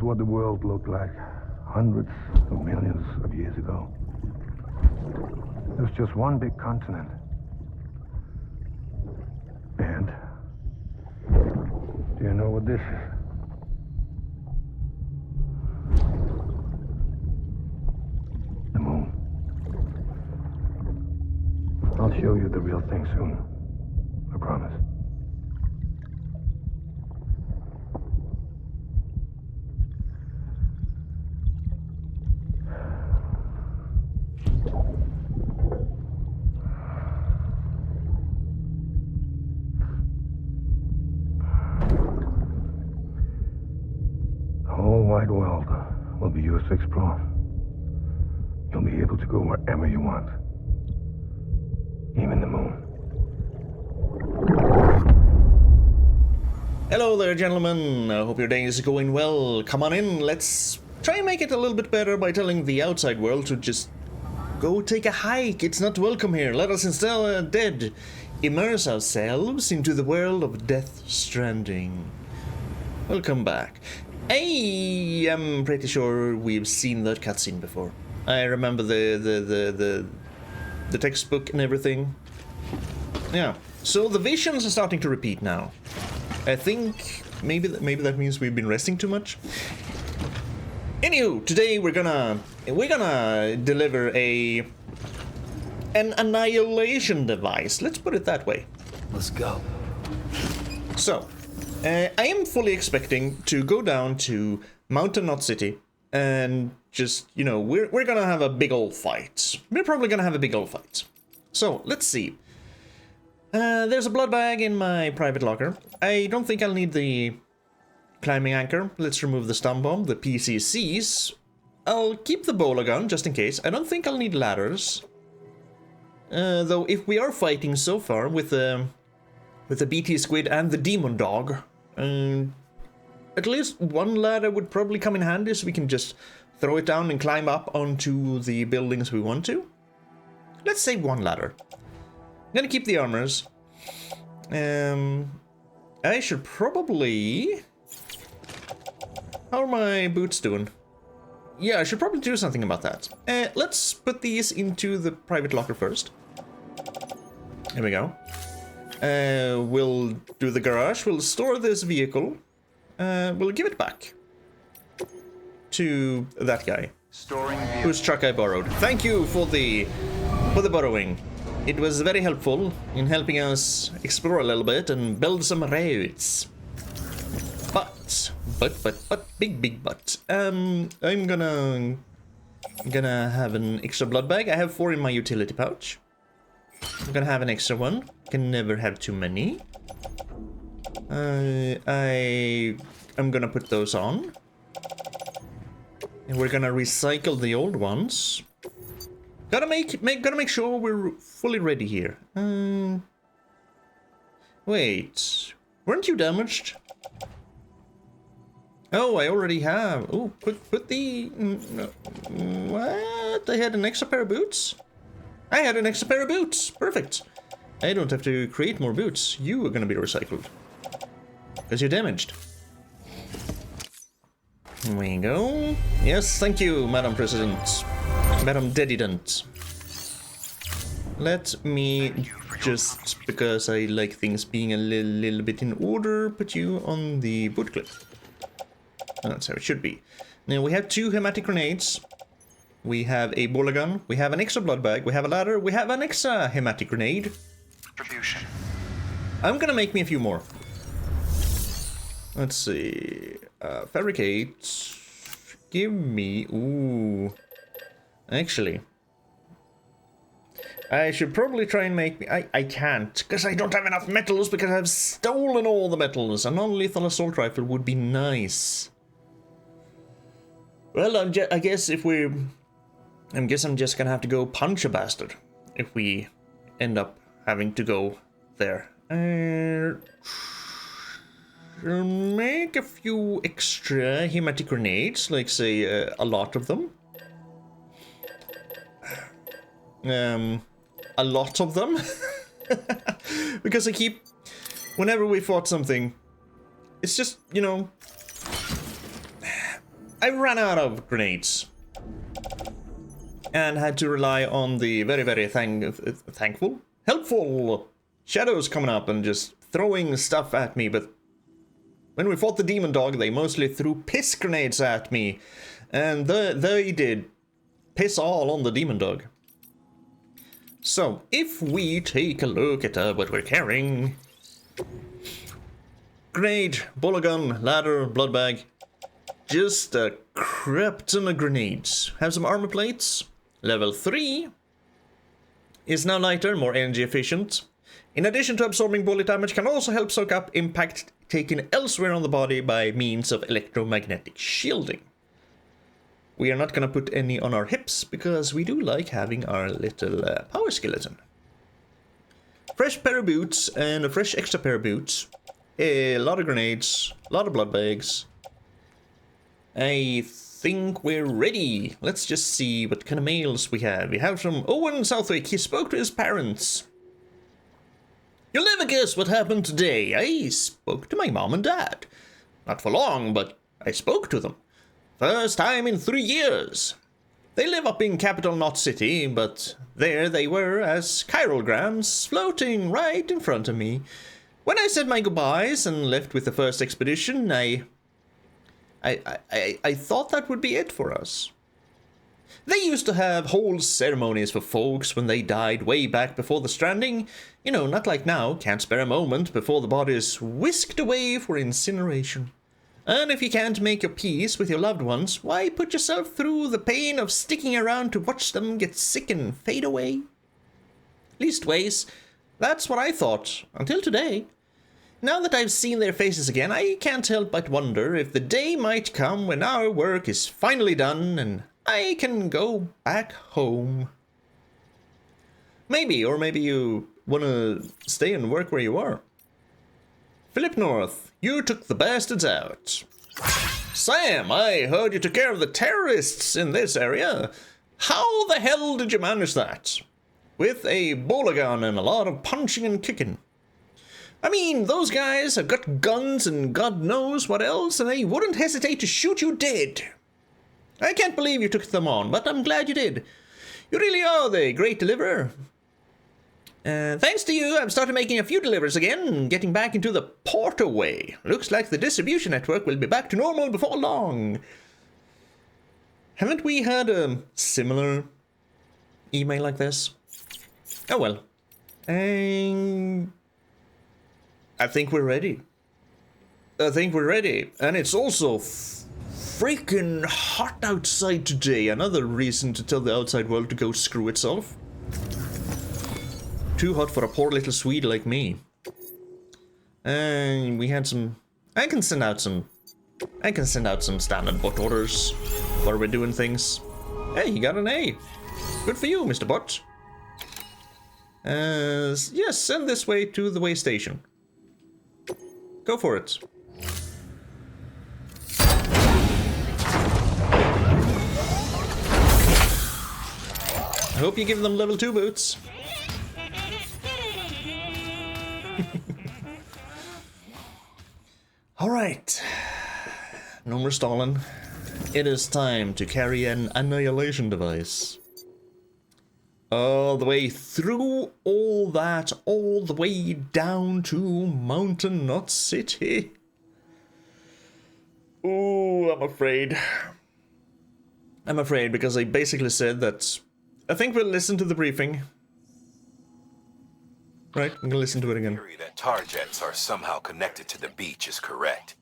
what the world looked like hundreds of millions of years ago. It was just one big continent. And do you know what this is? The moon. I'll show you the real thing soon. I promise. The whole wide world will be yours to explore. You'll be able to go wherever you want. Even the moon. Hello there, gentlemen. I hope your day is going well. Come on in. Let's try and make it a little bit better by telling the outside world to just go take a hike. It's not welcome here. Let us instead immerse ourselves into the world of Death Stranding. Welcome back. I am pretty sure we've seen that cutscene before. I remember the textbook and everything. Yeah. So the visions are starting to repeat now. I think maybe that means we've been resting too much. Anywho, today we're gonna deliver an annihilation device. Let's put it that way. Let's go. So, I am fully expecting to go down to Mountain Knot City and just, you know, we're gonna have a big old fight. We're probably gonna have a big old fight. So, let's see. There's a blood bag in my private locker. I don't think I'll need the climbing anchor. Let's remove the stun bomb, the PCCs. I'll keep the bowler gun, just in case. I don't think I'll need ladders. Though, if we are fighting so far with the BT squid and the demon dog, at least one ladder would probably come in handy, so we can just throw it down and climb up onto the buildings we want to. Let's say one ladder. I'm gonna keep the armors. I should probably... How are my boots doing? Yeah, I should probably do something about that. Let's put these into the private locker first. Here we go. We'll do the garage. We'll store this vehicle. We'll give it back to that guy whose truck I borrowed. Thank you for the borrowing. It was very helpful in helping us explore a little bit and build some roads. But big but. I'm gonna have an extra blood bag. I have 4 in my utility pouch. I'm gonna have an extra one. Can never have too many. I'm gonna put those on. And we're gonna recycle the old ones. Gotta make sure we're fully ready here. Wait, weren't you damaged? Oh, I already have. Oh, put the what? I had an extra pair of boots. I had an extra pair of boots. Perfect. I don't have to create more boots. You are gonna be recycled because you're damaged. There we go. Yes, thank you, Madam President. Madam Dedidant. Let me just, because I like things being a little bit in order, put you on the boot clip. That's how it should be. Now we have 2 hematic grenades. We have a bowler gun. We have an extra blood bag. We have a ladder. We have an extra hematic grenade. Distribution. I'm gonna make me a few more. Let's see. Fabricate. Give me... Ooh. Actually, I should probably try and make me... I can't, because I don't have enough metals, because I've stolen all the metals. A non-lethal assault rifle would be nice. Well, I guess if we're... I'm just gonna have to go punch a bastard if we end up having to go there. Make a few extra hematic grenades, like say a lot of them. A lot of them. Because whenever we fought something, it's just, you know, I ran out of grenades. And had to rely on the very, very helpful shadows coming up and just throwing stuff at me. But when we fought the demon dog, they mostly threw piss grenades at me. And they did piss all on the demon dog. So, if we take a look at what we're carrying... Grenade, bullet gun, ladder, blood bag. Just a crap ton of grenades. Have some armor plates. Level 3 is now lighter, more energy efficient. In addition to absorbing bullet damage, can also help soak up impact taken elsewhere on the body by means of electromagnetic shielding. We are not gonna put any on our hips, because we do like having our little power skeleton. Fresh pair of boots, and a fresh extra pair of boots. A lot of grenades, a lot of blood bags. I think we're ready. Let's just see what kind of mails we have. We have from Owen Southwick. He spoke to his parents. You'll never guess what happened today. I spoke to my mom and dad. Not for long, but I spoke to them. First time in 3 years. They live up in Capital Knot City, but there they were as chirograms floating right in front of me. When I said my goodbyes and left with the first expedition, I thought that would be it for us. They used to have whole ceremonies for folks when they died way back before the Stranding. You know, not like now, can't spare a moment before the body's whisked away for incineration. And if you can't make your peace with your loved ones, why put yourself through the pain of sticking around to watch them get sick and fade away? Leastways, that's what I thought, until today. Now that I've seen their faces again, I can't help but wonder if the day might come when our work is finally done and I can go back home. Maybe, or maybe you want to stay and work where you are. Philip North, you took the bastards out. Sam, I heard you took care of the terrorists in this area. How the hell did you manage that? With a bowler gun and a lot of punching and kicking. I mean, those guys have got guns and God knows what else, and they wouldn't hesitate to shoot you dead. I can't believe you took them on, but I'm glad you did. You really are the great deliverer. Thanks to you, I've started making a few delivers again, getting back into the Portaway. Looks like the distribution network will be back to normal before long. Haven't we had a similar email like this? Oh well. I think we're ready. And it's also freaking hot outside today. Another reason to tell the outside world to go screw itself. Too hot for a poor little Swede like me. And we had some... I can send out some standard bot orders while we're doing things. Hey, you got an A. Good for you, Mr. Bot. Yes, send this way to the way station. Go for it. I hope you give them level 2 boots. Alright. No more stalling. It is time to carry an annihilation device. All the way through all that, all the way down to Mountain Knot City. Ooh, I'm afraid. I'm afraid because I basically said that I think we'll listen to the briefing. Right, I'm gonna listen to it again. The theory that tar jets are somehow connected to the beach is correct.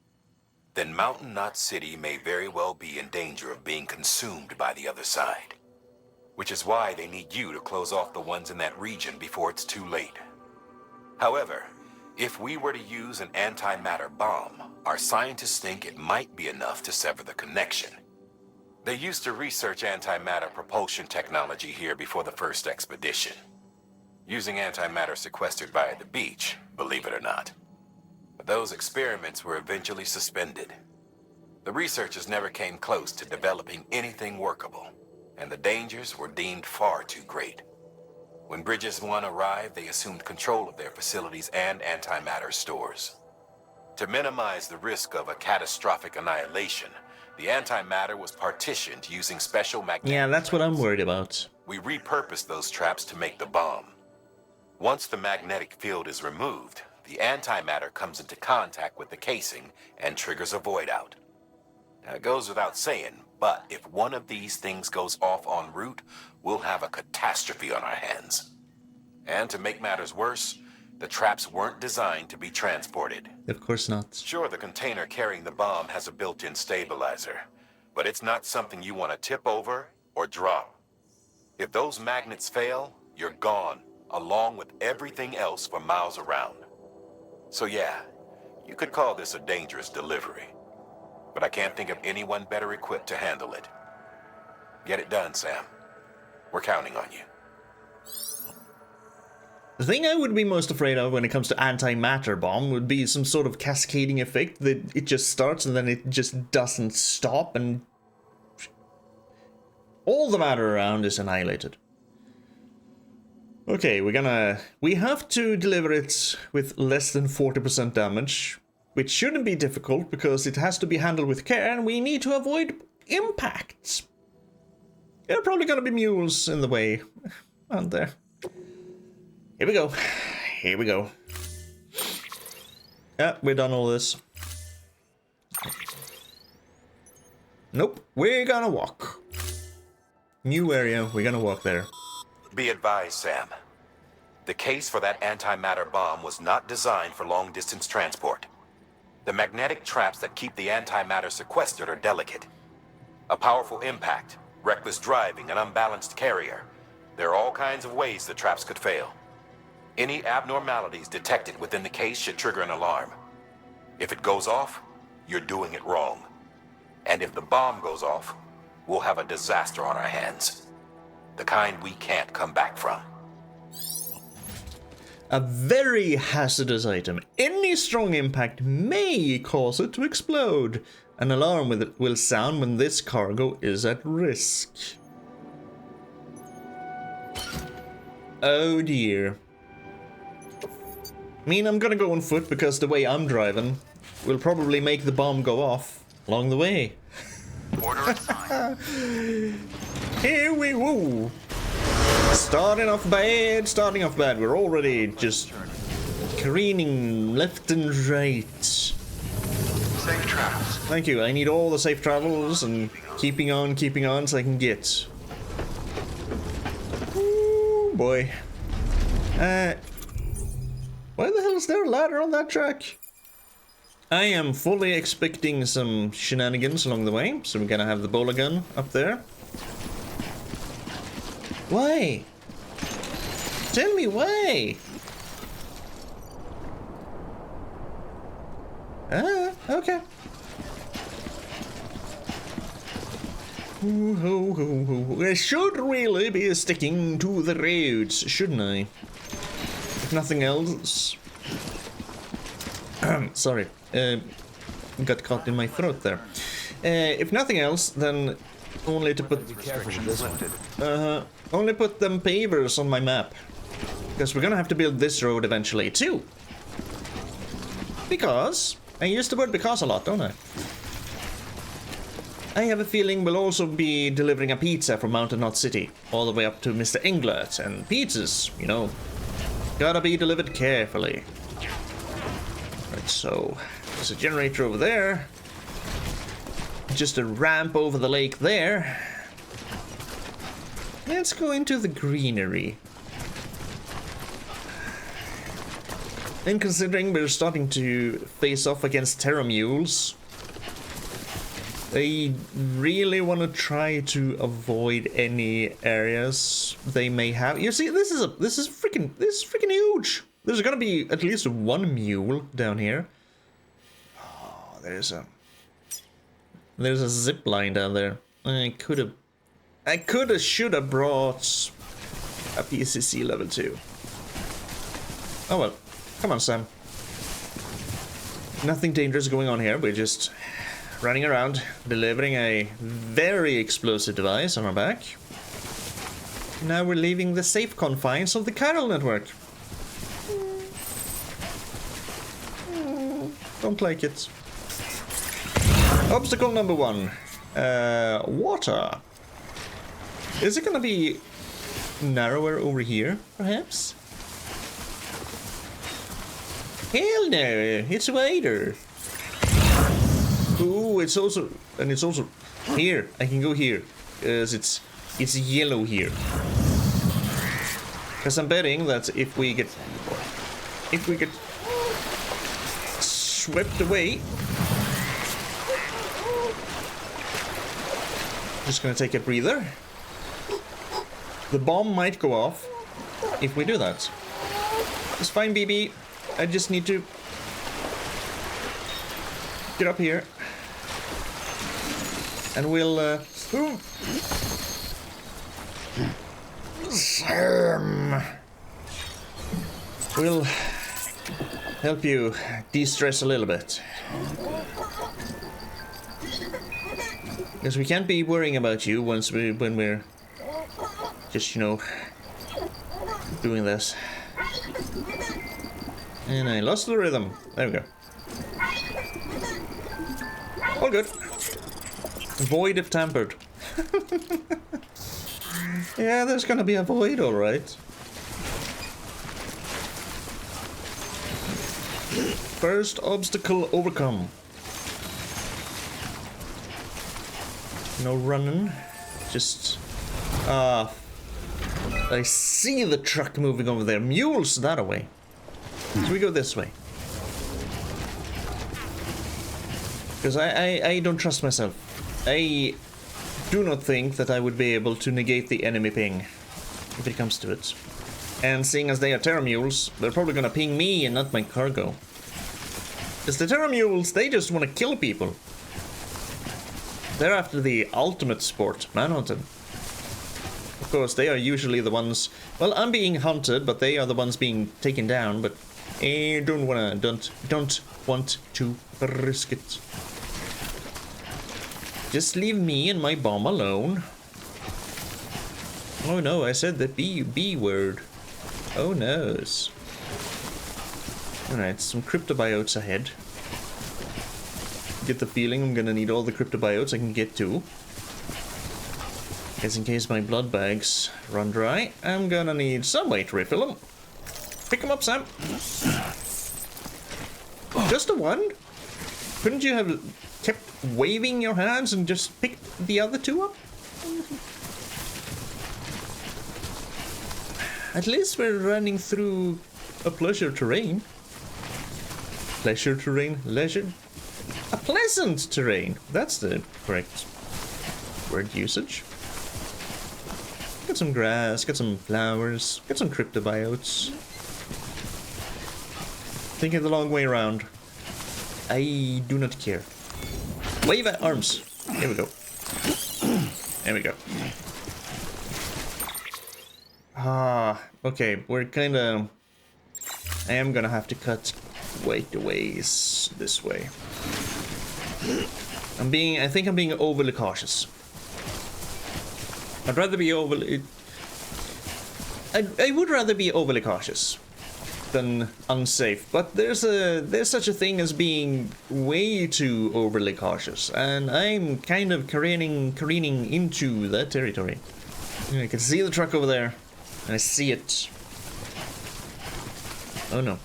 Then Mountain Knot City may very well be in danger of being consumed by the other side. Which is why they need you to close off the ones in that region before it's too late. However, if we were to use an antimatter bomb, our scientists think it might be enough to sever the connection. They used to research antimatter propulsion technology here before the first expedition. Using antimatter sequestered by the beach, believe it or not. But those experiments were eventually suspended. The researchers never came close to developing anything workable, and the dangers were deemed far too great. When Bridges 1 arrived, they assumed control of their facilities and antimatter stores. To minimize the risk of a catastrophic annihilation, The antimatter was partitioned using special magnetic Yeah, that's what I'm traps. worried about. We repurposed those traps to make the bomb. Once the magnetic field is removed, the antimatter comes into contact with the casing and triggers a void out. Now, it goes without saying, but if one of these things goes off en route, we'll have a catastrophe on our hands. And to make matters worse, the traps weren't designed to be transported. Of course not. Sure, the container carrying the bomb has a built-in stabilizer, but it's not something you want to tip over or drop. If those magnets fail, you're gone, along with everything else for miles around. So yeah, you could call this a dangerous delivery, but I can't think of anyone better equipped to handle it. Get it done, Sam. We're counting on you. The thing I would be most afraid of when it comes to antimatter bomb would be some sort of cascading effect that it just starts and then it just doesn't stop and all the matter around is annihilated. Okay, we have to deliver it with less than 40% damage, which shouldn't be difficult because it has to be handled with care and we need to avoid impacts. There are probably gonna be mules in the way, aren't there? Here we go. Here we go. Yeah, we're done all this. Nope, we're gonna walk. New area, we're gonna walk there. Be advised, Sam. The case for that antimatter bomb was not designed for long-distance transport. The magnetic traps that keep the antimatter sequestered are delicate. A powerful impact, reckless driving, an unbalanced carrier. There are all kinds of ways the traps could fail. Any abnormalities detected within the case should trigger an alarm. If it goes off, you're doing it wrong. And if the bomb goes off, we'll have a disaster on our hands. The kind we can't come back from. A very hazardous item. Any strong impact may cause it to explode. An alarm will sound when this cargo is at risk. Oh dear. I mean, I'm gonna go on foot because the way I'm driving will probably make the bomb go off along the way. Order assigned. Here we woo. Starting off bad. We're already just careening left and right. Safe travels. Thank you. I need all the safe travels and keeping on so I can get. Ooh, boy. Why the hell is there a ladder on that track? I am fully expecting some shenanigans along the way, so we're gonna have the bowler gun up there. Why? Tell me why? Ah, okay. I should really be sticking to the roads, shouldn't I? If nothing else... Sorry, got caught in my throat there. If nothing else, then only to put... only put them pavers on my map. Because we're gonna have to build this road eventually, too. Because... I use the word because a lot, don't I? I have a feeling we'll also be delivering a pizza from Mountain Knot City, all the way up to Mr. Englert, and pizzas, you know, gotta be delivered carefully. Right, so, there's a generator over there. Just a ramp over the lake there. Let's go into the greenery. And considering we're starting to face off against Terra Mules, I really want to try to avoid any areas they may have. You see, this is freaking huge. There's gonna be at least one mule down here. Oh, there's a zip line down there. Should have brought a PCC level 2. Oh well. Come on, Sam. Nothing dangerous going on here. We're just running around, delivering a very explosive device on our back. Now we're leaving the safe confines of the chiral network. Don't like it. Obstacle number 1. Water. Is it gonna be narrower over here, perhaps? Hell no, it's wider. Ooh, it's also here. I can go here, because it's yellow here. Because I'm betting that if we get swept away, just gonna take a breather. The bomb might go off if we do that. It's fine, BB. I just need to get up here, and we'll we'll help you de-stress a little bit, because we can't be worrying about you when we're just, you know, doing this. And I lost the rhythm. There we go. All good. Void if tampered. Yeah, there's gonna be a void, alright. First obstacle overcome. No running. Just... I see the truck moving over there. Mules that away. So we go this way. Because I don't trust myself. I do not think that I would be able to negate the enemy ping if it comes to it. And seeing as they are Terra Mules, they're probably gonna ping me and not my cargo. Because the Terra Mules, they just want to kill people. They're after the ultimate sport, manhunting. Of course, they are usually the ones... Well, I'm being hunted, but they are the ones being taken down, but I don't want to risk it. Just leave me and my bomb alone. Oh no, I said the B word. Oh noes. Alright, some cryptobiotes ahead. Get the feeling I'm gonna need all the cryptobiotes I can get to. Guess in case my blood bags run dry, I'm gonna need some way to refill them. Pick them up, Sam. Just the one? Couldn't you have kept waving your hands and just picked the other two up? At least we're running through a pleasure terrain. Pleasure terrain? Leisure? A pleasant terrain. That's the correct word usage. Get some grass, get some flowers, get some cryptobiotes. Thinking the long way around. I do not care. Wave at arms. Here we go. There we go. Okay, we're kinda... I am gonna have to cut quite a ways this way. I think I'm being overly cautious. I'd rather be overly... I would rather be overly cautious than unsafe, but there's such a thing as being way too overly cautious, and I'm kind of careening into that territory. I can see the truck over there, and I see it. Oh no.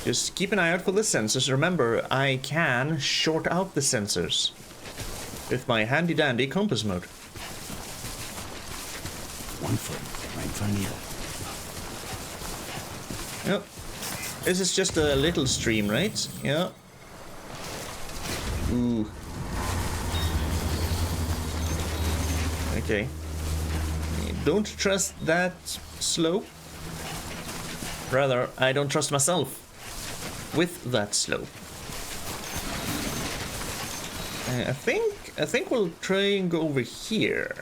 Just keep an eye out for the sensors. Remember, I can short out the sensors with my handy dandy compass mode. 1 foot right in front of you. Yep. This is just a little stream, right? Yeah. Ooh. Okay. Don't trust that slope. Rather, I don't trust myself with that slope. I think we'll try and go over here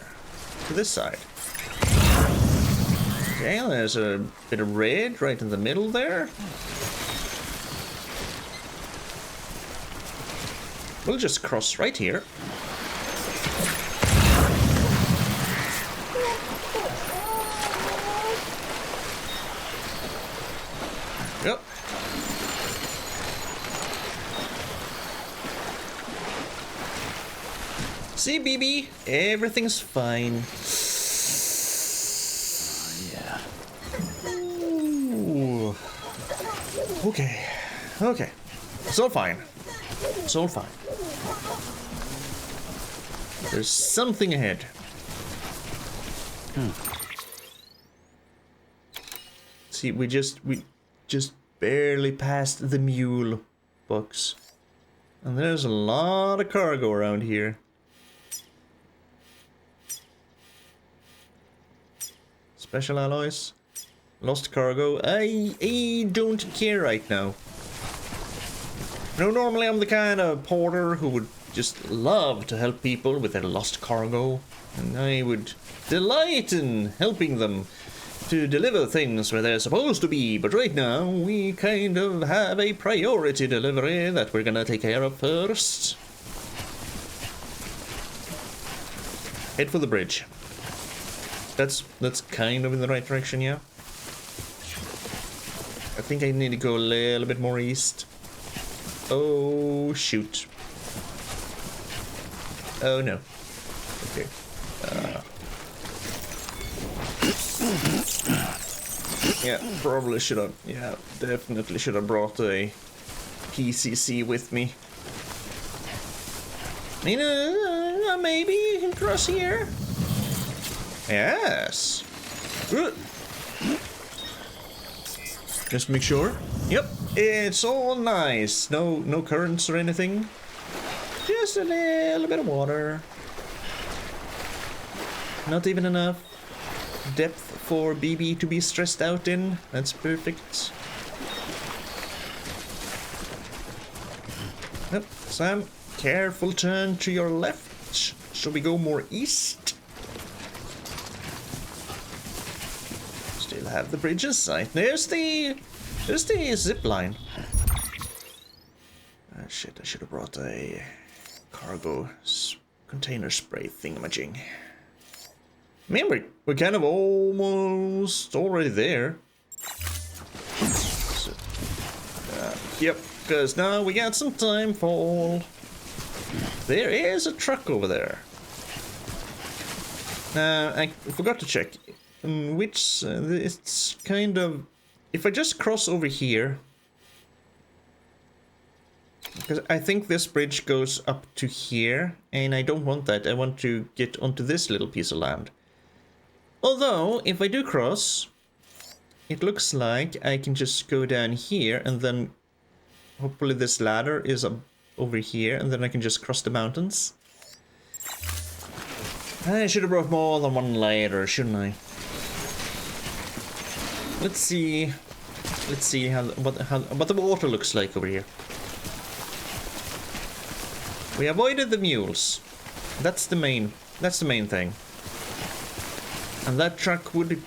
to this side. Okay, there's a bit of red right in the middle there. We'll just cross right here. Yep. See, BB, everything's fine. Yeah. Ooh. Okay. Okay. It's all fine. It's all fine. There's something ahead. See, we just barely passed the mule box. And there's a lot of cargo around here. Special alloys. Lost cargo. I don't care right now. No, normally I'm the kind of porter who would just love to help people with their lost cargo. And I would delight in helping them to deliver things where they're supposed to be. But right now, we kind of have a priority delivery that we're gonna take care of first. Head for the bridge. That's kind of in the right direction, yeah. I think I need to go a little bit more east. Oh, shoot. Oh, no. Okay. Yeah, probably should have... Yeah, definitely should have brought a PCC with me. You know, maybe you can cross here? Yes. Just make sure. Yep, it's all nice. No currents or anything. Just a little bit of water. Not even enough depth for BB to be stressed out in. That's perfect. Yep, Sam, careful turn to your left. Shall we go more east? Still have the bridge in sight. There's the zip line. Ah, shit, I should have brought a cargo container spray thingamajig. I mean, we're kind of almost already there. So, yep, because now we got some time for... There is a truck over there. I forgot to check. Which, it's kind of... If I just cross over here... Because I think this bridge goes up to here, and I don't want that. I want to get onto this little piece of land. Although, if I do cross, it looks like I can just go down here, and then hopefully this ladder is up over here, and then I can just cross the mountains. I should have brought more than one ladder, shouldn't I? Let's see what the water looks like over here. We avoided the mules. That's the main thing. And that truck would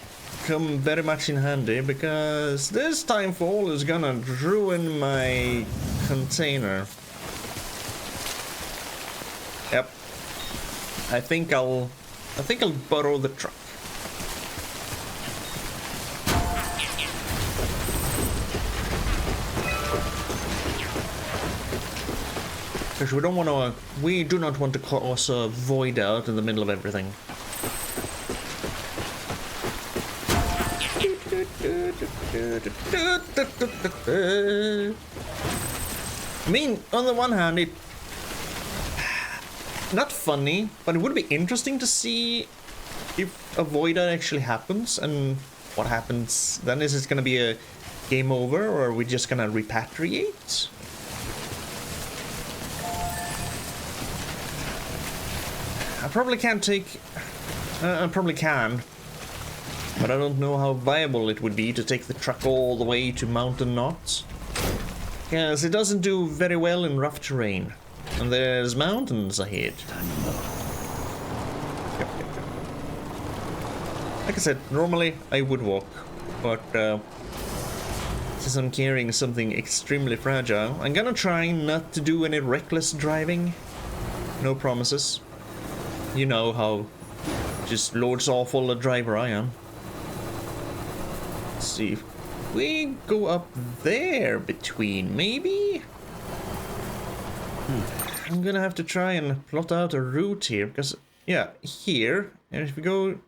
come very much in handy because this timefall is gonna ruin my container. Yep. I think I'll borrow the truck. Because we do not want to cause a void out in the middle of everything. I mean, on the one hand, not funny, but it would be interesting to see if a void out actually happens and what happens then. Is it going to be a game over, or are we just going to repatriate? I probably can't take... I probably can. But I don't know how viable it would be to take the truck all the way to Mountain Knot. Yes, it doesn't do very well in rough terrain. And there's mountains ahead. Yep. Like I said, normally I would walk. But since I'm carrying something extremely fragile, I'm gonna try not to do any reckless driving. No promises. You know how just Lord's awful a driver I am. Let's see if we go up there between, maybe? I'm gonna have to try and plot out a route here, because, yeah, here, and if we go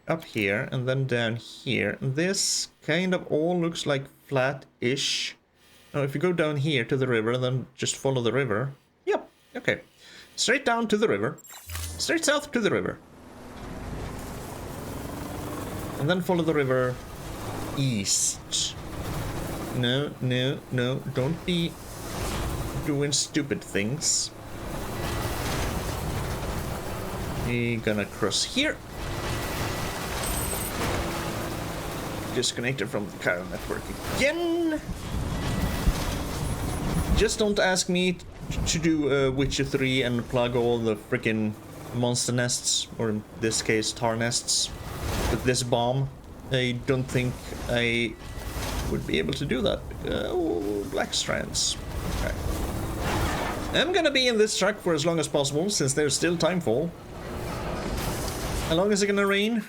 up here, and then down here, this kind of all looks like flat-ish. Oh, if you go down here to the river, then just follow the river. Yep, okay. Straight down to the river. Straight south to the river. And then follow the river east. No, no, no, don't be doing stupid things. We're gonna cross here. Disconnected from the car network again. Just don't ask me to do Witcher 3 and plug all the freaking monster nests, or in this case tar nests, with this bomb. I don't think I would be able to do that. Oh, black strands. Okay. I'm gonna be in this truck for as long as possible, since there's still time for. How long is it gonna rain?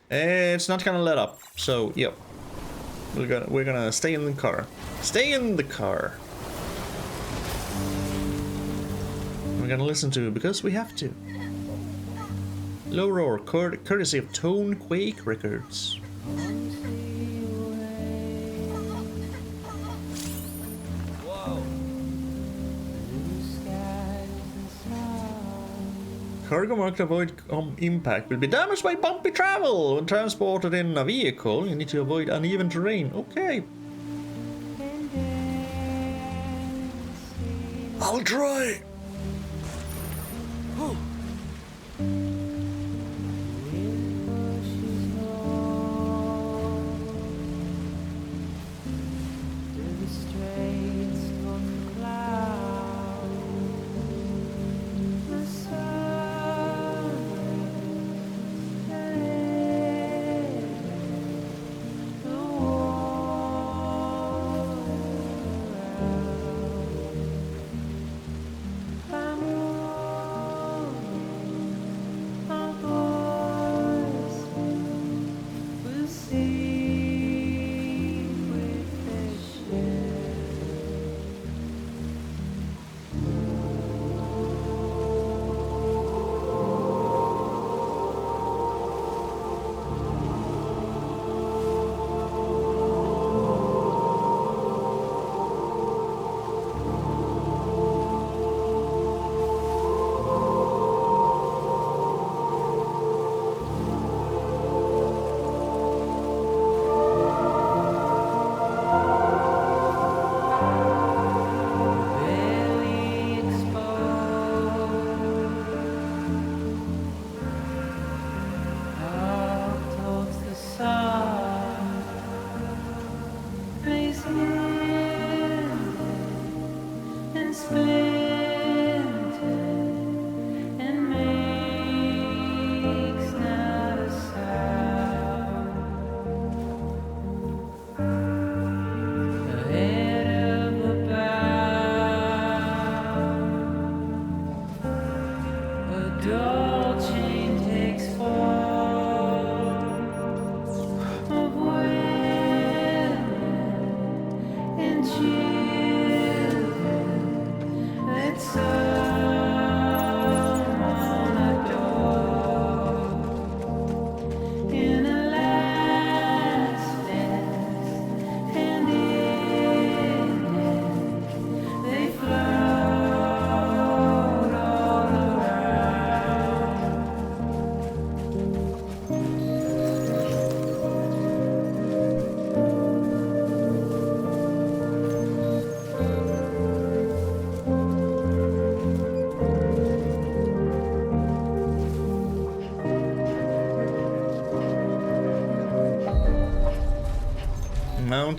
It's not gonna let up, so yep. We're gonna stay in the car. Stay in the car. We're gonna listen to it because we have to. Low roar, courtesy of Tone Quake Records. Cargo marked to avoid impact will be damaged by bumpy travel. When transported in a vehicle, you need to avoid uneven terrain. Okay. I'll try.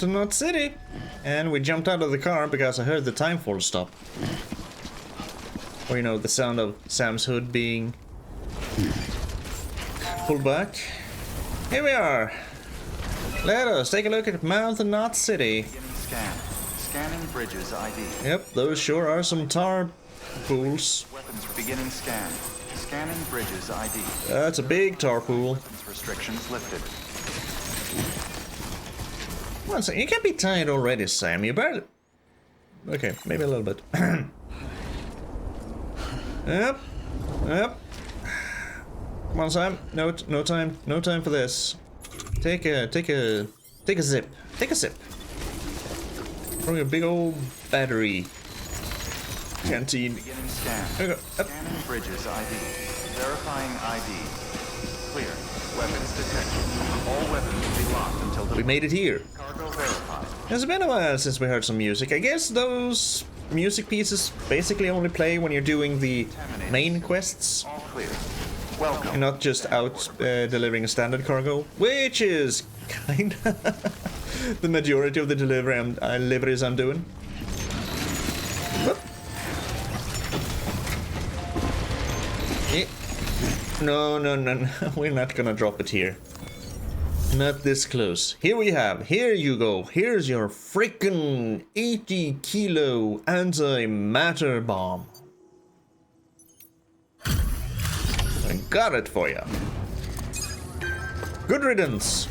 Mravunac City, and we jumped out of the car because I heard the timefall stop. Or, you know, the sound of Sam's hood being pulled back. Here we are. Let us take a look at Mravunac City. Scan. Scanning bridges ID. Yep, those sure are some tar pools. Weapons beginning scan. Scanning bridges ID. That's a big tar pool. Weapons restrictions lifted. One second, you can't be tired already, Sam. You barely... Okay, maybe a little bit. Yep. Yep. Come on, Sam. No time for this. Take a zip. Take a sip. From your big old battery canteen. Beginning scan. There we go. Up. Scanning bridges ID. Verifying ID. Clear. Weapons detection. All weapons will be locked until the We made it here. cargo verified. It's been a while since we heard some music. I guess those music pieces basically only play when you're doing the main quests. All clear. Welcome. And not just out delivering a standard cargo, which is kind of the majority of the deliveries I'm doing. Whoop. Eh. No, we're not gonna drop it here. Not this close. Here you go. Here's your freaking 80 kilo antimatter bomb. I got it for you. Good riddance.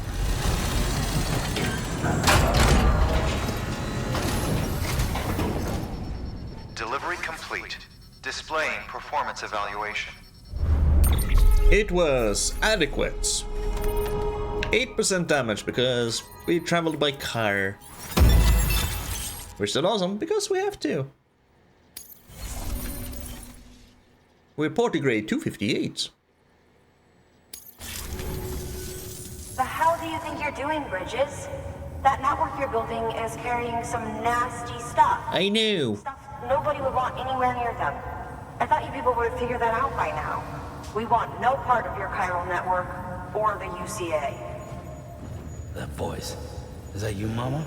Delivery complete. Displaying performance evaluation. It was adequate. 8% damage because we traveled by car. We're still awesome because we have to. We're Portigrade 258. The hell do you think you're doing, Bridges? That network you're building is carrying some nasty stuff. I knew. Stuff nobody would want anywhere near them. I thought you people would have figured that out by now. We want no part of your chiral network or the UCA. That voice. Is that you, Mama?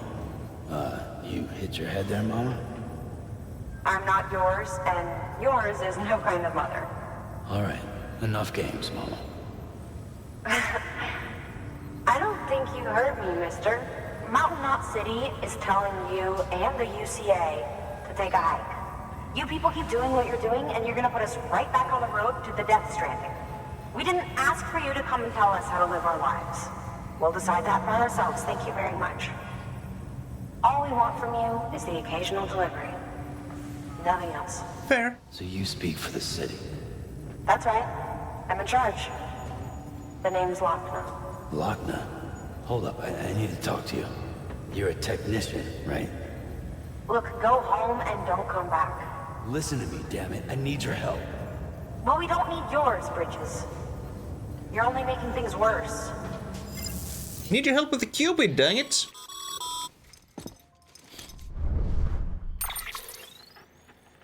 You hit your head there, Mama? I'm not yours, and yours is no kind of mother. Alright, enough games, Mama. I don't think you heard me, mister. Mountain Knot City is telling you and the UCA to take a hike. You people keep doing what you're doing, and you're gonna put us right back on the road to the death stranding. We didn't ask for you to come and tell us how to live our lives. We'll decide that for ourselves, thank you very much. All we want from you is the occasional delivery. Nothing else. Fair. So you speak for the city. That's right. I'm in charge. The name's Lochner. Lochner? Hold up, I need to talk to you. You're a technician, right? Look, go home and don't come back. Listen to me, damn it. I need your help. Well, we don't need yours, Bridges. You're only making things worse. Need your help with the Cupid, dang it.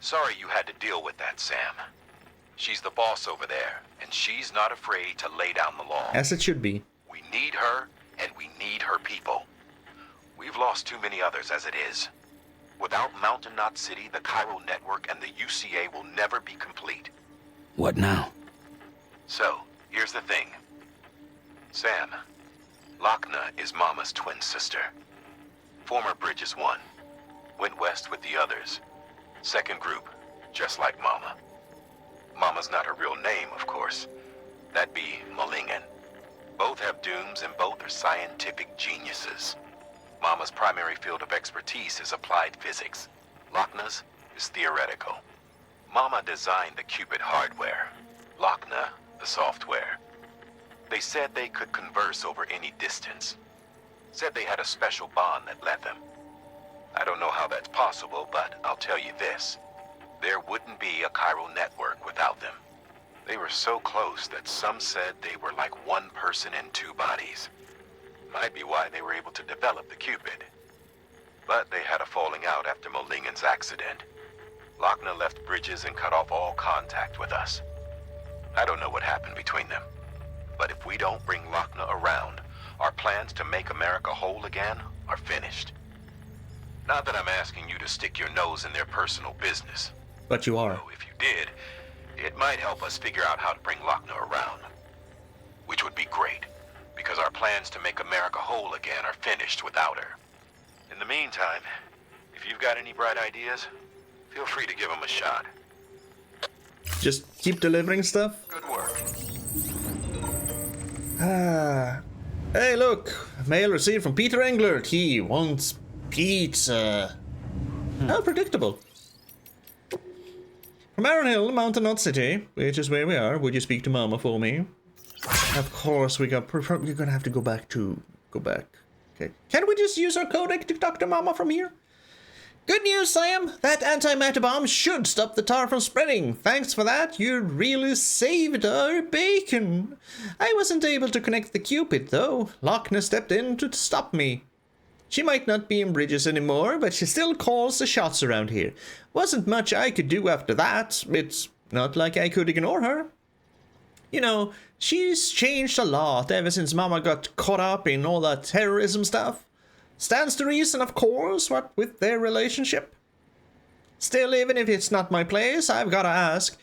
Sorry you had to deal with that, Sam. She's the boss over there, and she's not afraid to lay down the law. As it should be. We need her, and we need her people. We've lost too many others as it is. Without Mountain Knot City, the chiral network and the UCA will never be complete. What now? So, here's the thing. Sam, Lochner is Mama's twin sister. Former Bridges 1. Went west with the others. Second group, just like Mama. Mama's not her real name, of course. That'd be Malingen. Both have dooms and both are scientific geniuses. Mama's primary field of expertise is applied physics. Lochner's is theoretical. Mama designed the Cupid hardware. Lochner, the software. They said they could converse over any distance. Said they had a special bond that led them. I don't know how that's possible, but I'll tell you this. There wouldn't be a chiral network without them. They were so close that some said they were like one person in two bodies. Might be why they were able to develop the Cupid. But they had a falling out after Malingen's accident. Lochner left Bridges and cut off all contact with us. I don't know what happened between them. But if we don't bring Lochner around, our plans to make America whole again are finished. Not that I'm asking you to stick your nose in their personal business. But you are. So if you did, it might help us figure out how to bring Lochner around. Which would be great, because our plans to make America whole again are finished without her. In the meantime, if you've got any bright ideas, feel free to give them a shot. Just keep delivering stuff? Good work. Hey, look! Mail received from Peter Englert. He wants pizza. How predictable. From Iron Hill, Mountain Knot City, which is where we are, would you speak to Mama for me? Of course, we're gonna have to go back. Okay. Can't we just use our codec to talk to Mama from here? Good news, Sam! That antimatter bomb should stop the tar from spreading. Thanks for that, you really saved our bacon. I wasn't able to connect the Cupid, though. Lochner stepped in to stop me. She might not be in Bridges anymore, but she still calls the shots around here. Wasn't much I could do after that. It's not like I could ignore her. You know, she's changed a lot ever since Mama got caught up in all that terrorism stuff. Stands to reason, of course, what with their relationship. Still, even if it's not my place, I've gotta ask,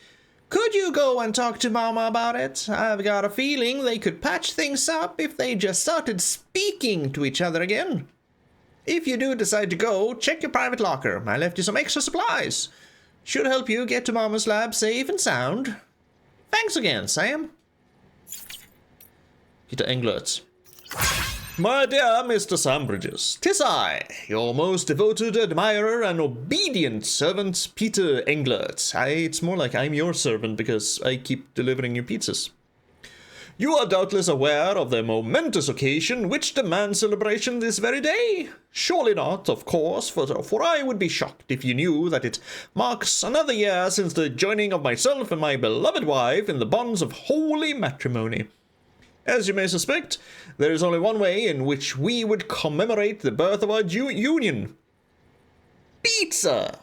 could you go and talk to Mama about it? I've got a feeling they could patch things up if they just started speaking to each other again. If you do decide to go, check your private locker. I left you some extra supplies. Should help you get to Mama's lab safe and sound. Thanks again, Sam. Peter Englert. My dear Mr. Sam Bridges, 'tis I, your most devoted admirer and obedient servant, Peter Englert. It's more like I'm your servant because I keep delivering you pizzas. You are doubtless aware of the momentous occasion which demands celebration this very day. Surely not, of course, for I would be shocked if you knew that it marks another year since the joining of myself and my beloved wife in the bonds of holy matrimony. As you may suspect, there is only one way in which we would commemorate the birth of our union. Pizza!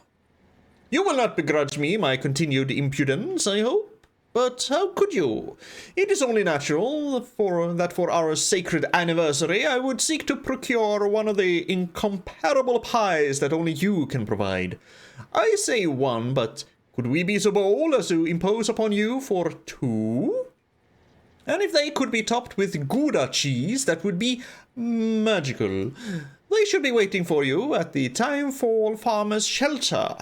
You will not begrudge me my continued impudence, I hope? But how could you? It is only natural that for our sacred anniversary I would seek to procure one of the incomparable pies that only you can provide. I say one, but could we be so bold as to impose upon you for two? And if they could be topped with Gouda cheese, that would be magical. They should be waiting for you at the Timefall Farmers' Shelter.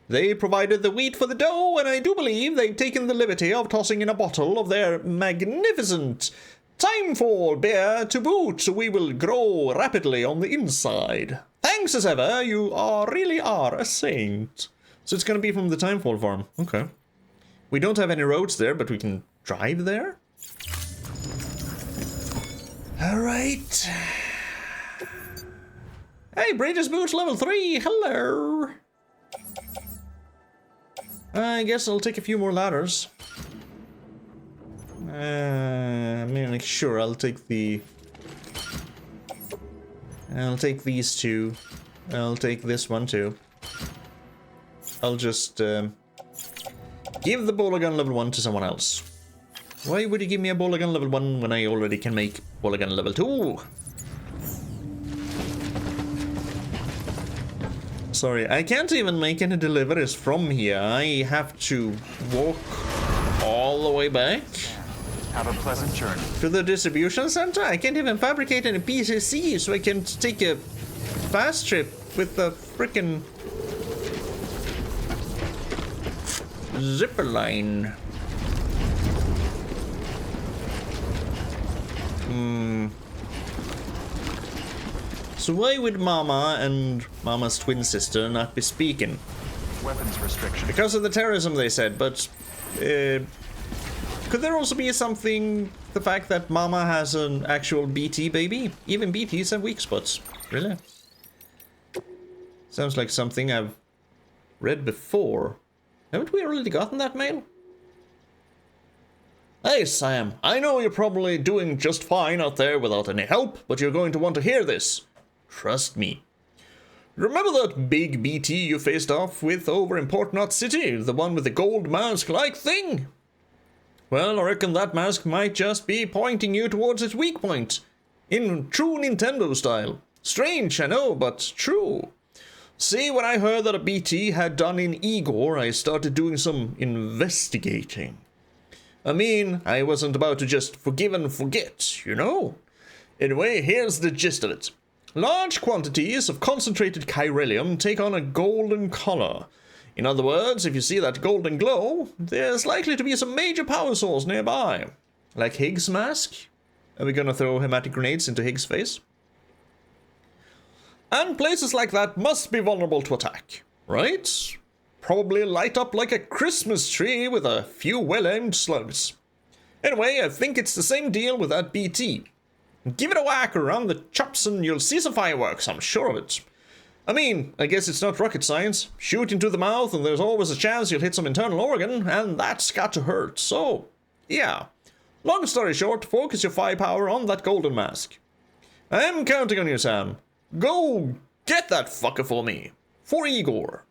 They provided the wheat for the dough, and I do believe they've taken the liberty of tossing in a bottle of their magnificent Timefall beer to boot, so we will grow rapidly on the inside. Thanks as ever, you really are a saint. So it's going to be from the Timefall farm. Okay. We don't have any roads there, but we can drive there? Alright. Hey, Bridges Boots level 3, hello! I guess I'll take a few more ladders. I mean, like, sure, I'll take these two. I'll take this one too. I'll just give the boulder gun level 1 to someone else. Why would you give me a boulder gun level 1 when I already can make boulder gun level 2? Sorry, I can't even make any deliveries from here. I have to walk all the way back. Have a pleasant journey. To the distribution center? I can't even fabricate any PCC, so I can take a fast trip with the frickin' zipper line. So why would Mama and Mama's twin sister not be speaking? Weapons restriction. Because of the terrorism, they said, but could there also be something, the fact that Mama has an actual BT baby? Even BTs have weak spots. Really? Sounds like something I've read before. Haven't we already gotten that mail? Hey Sam, I know you're probably doing just fine out there without any help, but you're going to want to hear this. Trust me. Remember that big BT you faced off with over in Port Knot City? The one with the gold mask-like thing? Well, I reckon that mask might just be pointing you towards its weak point. In true Nintendo style. Strange, I know, but true. See, when I heard that a BT had done in Igor, I started doing some investigating. I mean, I wasn't about to just forgive and forget, you know? Anyway, here's the gist of it. Large quantities of concentrated chiralium take on a golden color. In other words, if you see that golden glow, there's likely to be some major power source nearby. Like Higgs' mask? Are we gonna throw hematic grenades into Higgs' face? And places like that must be vulnerable to attack. right? Probably light up like a Christmas tree with a few well-aimed slugs. Anyway, I think it's the same deal with that BT. Give it a whack around the chops and you'll see some fireworks, I'm sure of it. I mean, I guess it's not rocket science. Shoot into the mouth and there's always a chance you'll hit some internal organ, and that's got to hurt, so yeah. Long story short, focus your firepower on that golden mask. I'm counting on you, Sam. Go get that fucker for me. For Igor.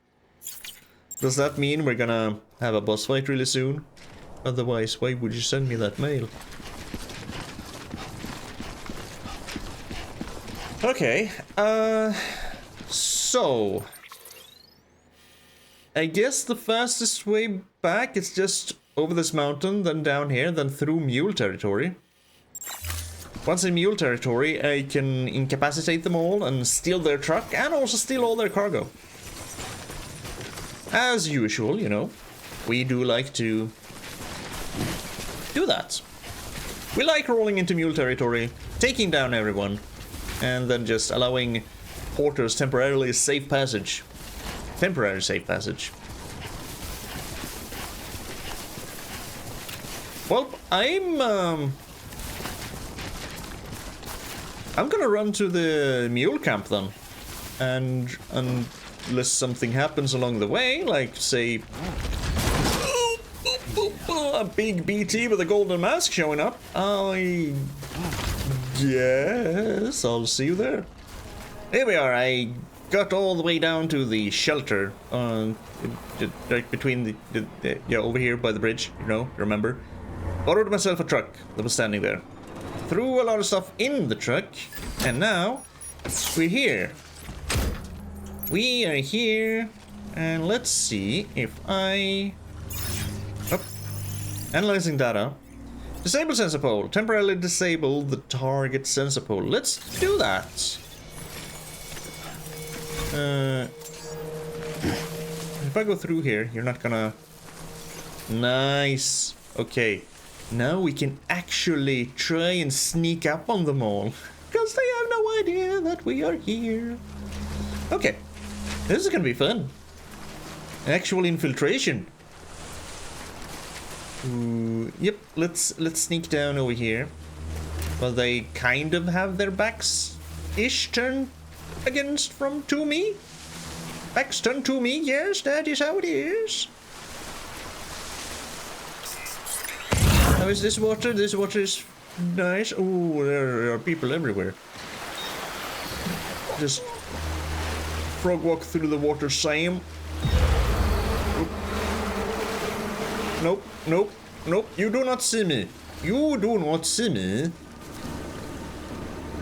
Does that mean we're gonna have a boss fight really soon? Otherwise, why would you send me that mail? Okay, so I guess the fastest way back is just over this mountain, then down here, then through mule territory. Once in mule territory, I can incapacitate them all and steal their truck and also steal all their cargo. As usual, you know, we do like to do that. We like rolling into mule territory, taking down everyone, and then just allowing porters temporarily safe passage. Temporary safe passage. Well, I'm gonna run to the mule camp then, and unless something happens along the way, like say a big BT with a golden mask showing up, I guess I'll see you there. Here we are. I got all the way down to the shelter, right between the yeah, over here by the bridge. You know, remember? Borrowed myself a truck that was standing there. Threw a lot of stuff in the truck, and now we're here. We are here, and let's see if I... Oh. Analyzing data. Disable sensor pole. Temporarily disable the target sensor pole. Let's do that. If I go through here, you're not gonna... Nice. Okay. Now we can actually try and sneak up on them all. Because they have no idea that we are here. Okay. This is gonna be fun. Actual infiltration. Ooh, yep, let's sneak down over here. Well, they kind of have their backs-ish turned to me. Backs turned to me, yes, that is how it is. How is this water? This water is nice. Oh, there are people everywhere. Just frog walk through the water, Sam. Nope, nope, nope. You do not see me. You do not see me.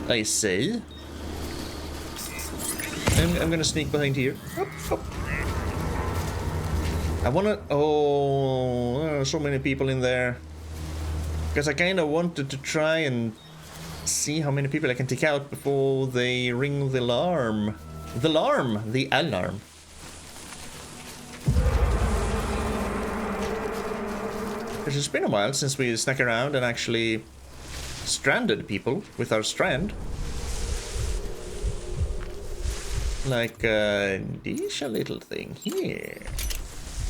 I say. I'm gonna sneak behind here. Hop, hop. I wanna... Oh, there are so many people in there. Because I kind of wanted to try and see how many people I can take out before they ring the alarm. The alarm! The alarm. Because it's been a while since we snuck around and actually stranded people with our strand. Like this little thing here.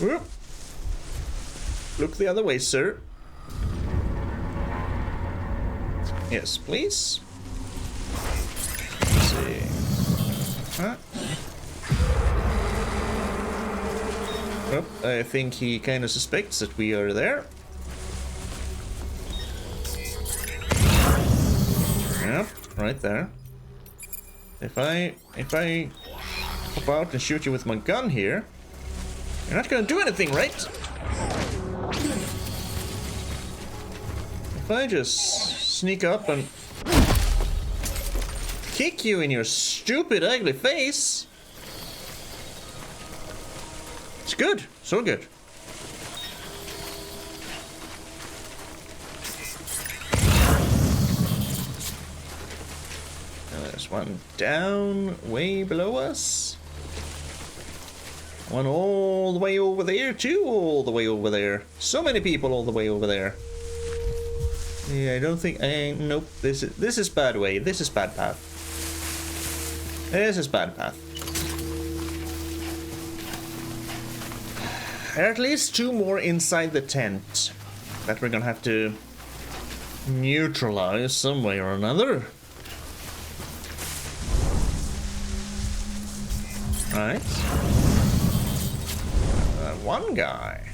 Whoop. Look the other way, sir. Yes, please. Let's see. Huh? Oh, I think he kind of suspects that we are there. Yep, right there. If I pop out and shoot you with my gun here, you're not gonna do anything, right? If I just sneak up and kick you in your stupid, ugly face. It's good. So good. There's one down way below us. One all the way over there, too. All the way over there. So many people all the way over there. Yeah, I don't think... nope, this is bad way. This is bad path. This is bad path. There are at least 2 more inside the tent that we're gonna have to neutralize some way or another. Right. One guy.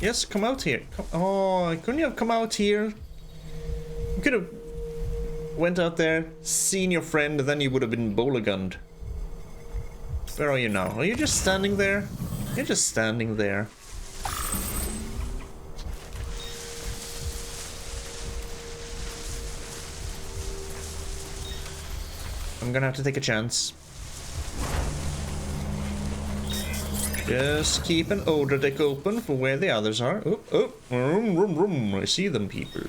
Yes, come out here. Oh, couldn't you have come out here? You could have went out there, seen your friend, and then you would have been bowler gunned. Where are you now? Are you just standing there? You're just standing there. I'm gonna have to take a chance. Just keep an order deck open for where the others are. Oh, oh, I see them, people.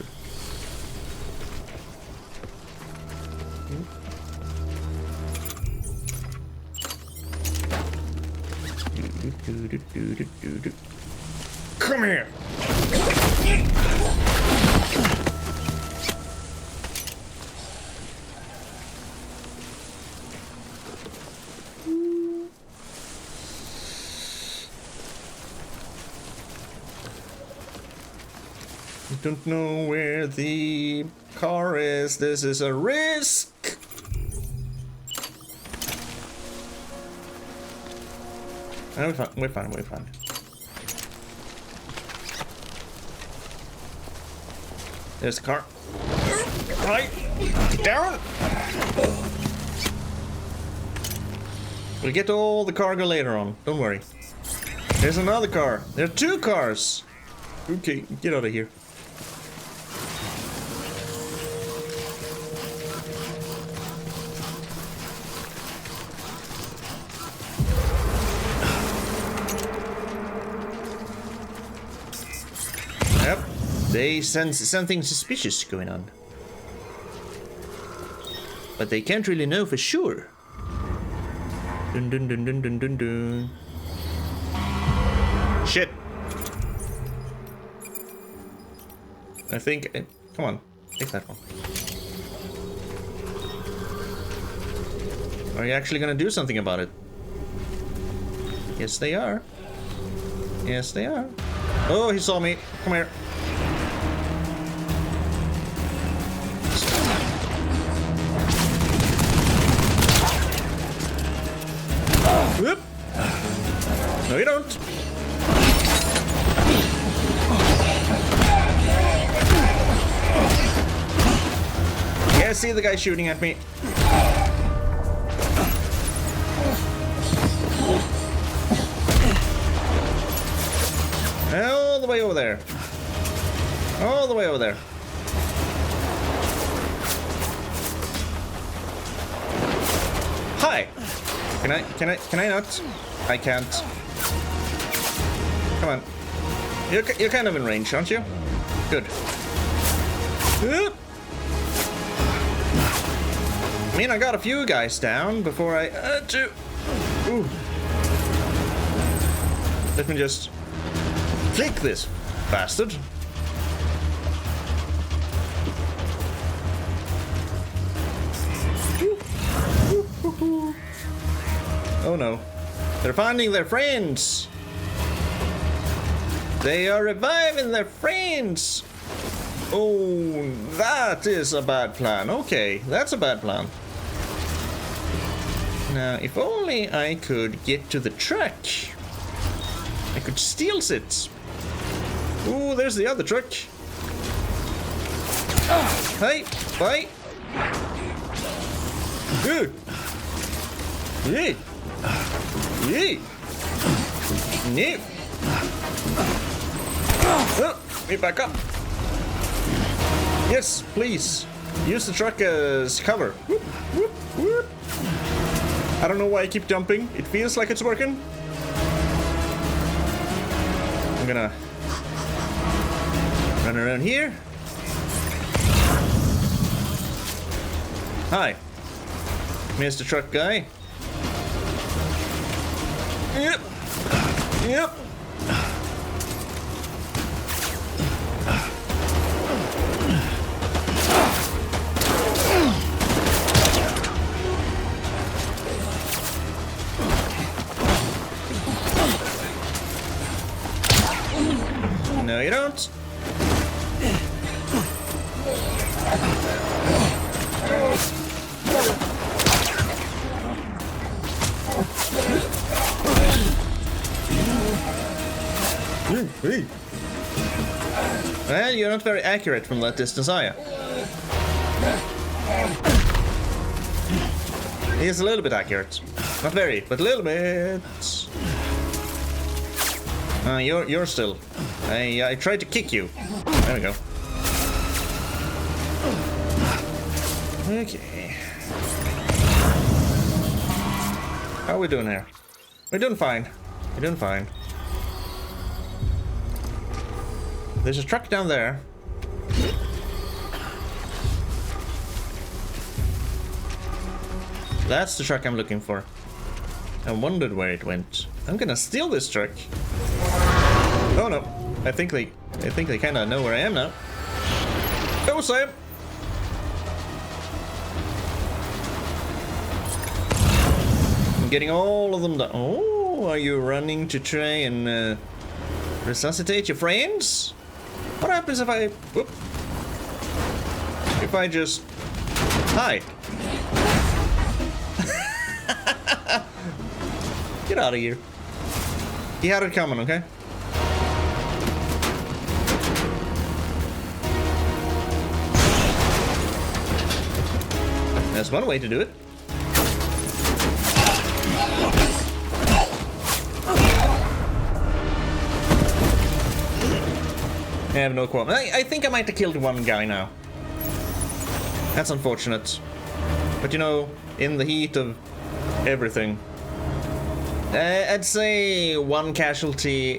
Come here. Don't know where the car is. This is a risk. Oh, we're fine. We're fine. We're fine. There's the car. Right. Get down. We'll get all the cargo later on. Don't worry. There's another car. There are 2 cars. Okay, get out of here. Yep, they sense something suspicious going on. But they can't really know for sure. Dun dun dun dun dun dun dun. Shit. I think... come on, take that one. Are you actually gonna do something about it? Yes, they are. Yes, they are. Oh, he saw me. Come here. Whoop. No, you don't. Yeah, I see the guy shooting at me. All the way over there. All the way over there. Hi. Can I not? I can't. Come on. You're kind of in range, aren't you? Good. I mean, I got a few guys down before I had to. Ooh. Let me just flick this bastard. Oh no. They're finding their friends. They are reviving their friends. Oh, that is a bad plan. Okay, that's a bad plan. Now, if only I could get to the truck. I could steal it. Ooh, there's the other truck. Hey, bye. Good. Yeah. Yeah. Yeah. Oh, me back up. Yes, please. Use the truck as cover. Whoop, whoop, whoop. I don't know why I keep jumping. It feels like it's working. I'm gonna run around here. Hi, Mr. Truck Guy. Yep. Yep. you don't. Hey. Well, you're not very accurate from that distance, are you? He's a little bit accurate. Not very, but a little bit. You're still. I tried to kick you. There we go. Okay. How are we doing here? We're doing fine. We're doing fine. There's a truck down there. That's the truck I'm looking for. I wondered where it went. I'm gonna steal this truck. Oh no. I think they kinda know where I am now. Go, Sam! I'm getting all of them down. Oh, are you running to try and resuscitate your friends? What happens if I... Whoop. If I just... Hi. Get out of here. He had it coming, okay? That's one way to do it. I have no qualm. I think I might have killed one guy now. That's unfortunate. But you know, in the heat of everything, I'd say one casualty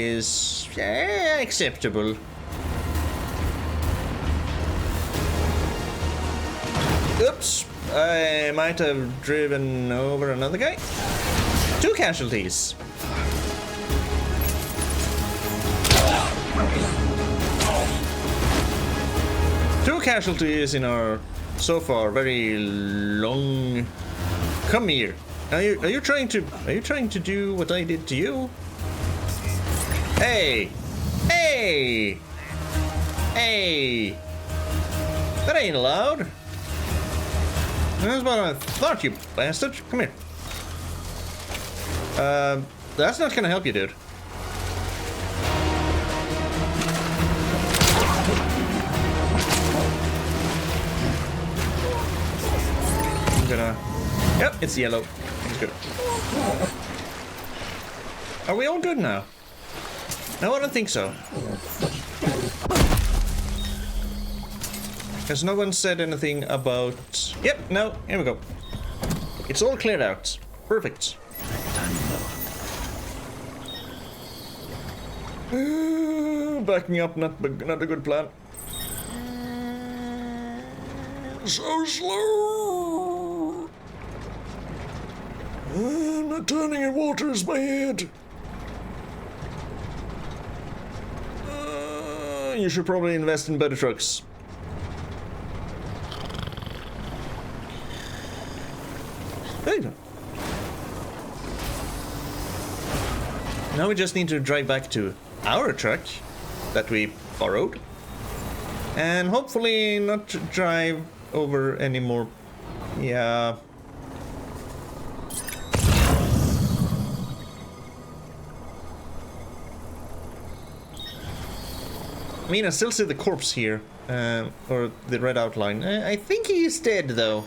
is acceptable. Oops, I might have driven over another guy. 2 casualties. Two casualties in our so far very long. Come here. Are you trying to do what I did to you? Hey! Hey! Hey! That ain't allowed. That's what I thought, you bastard. Come here. That's not gonna help you, dude. I'm gonna... Yep, it's yellow. It's good. Are we all good now? No, I don't think so. Because no one said anything about... Yep, no, here we go. It's all cleared out. Perfect. Backing up, not a good plan. So slow. I'm not turning in water as my head. You should probably invest in better trucks. There you go. Now we just need to drive back to our truck that we borrowed. And hopefully not drive over any more. Yeah. I mean, I still see the corpse here. Or the red outline. I think he's dead though.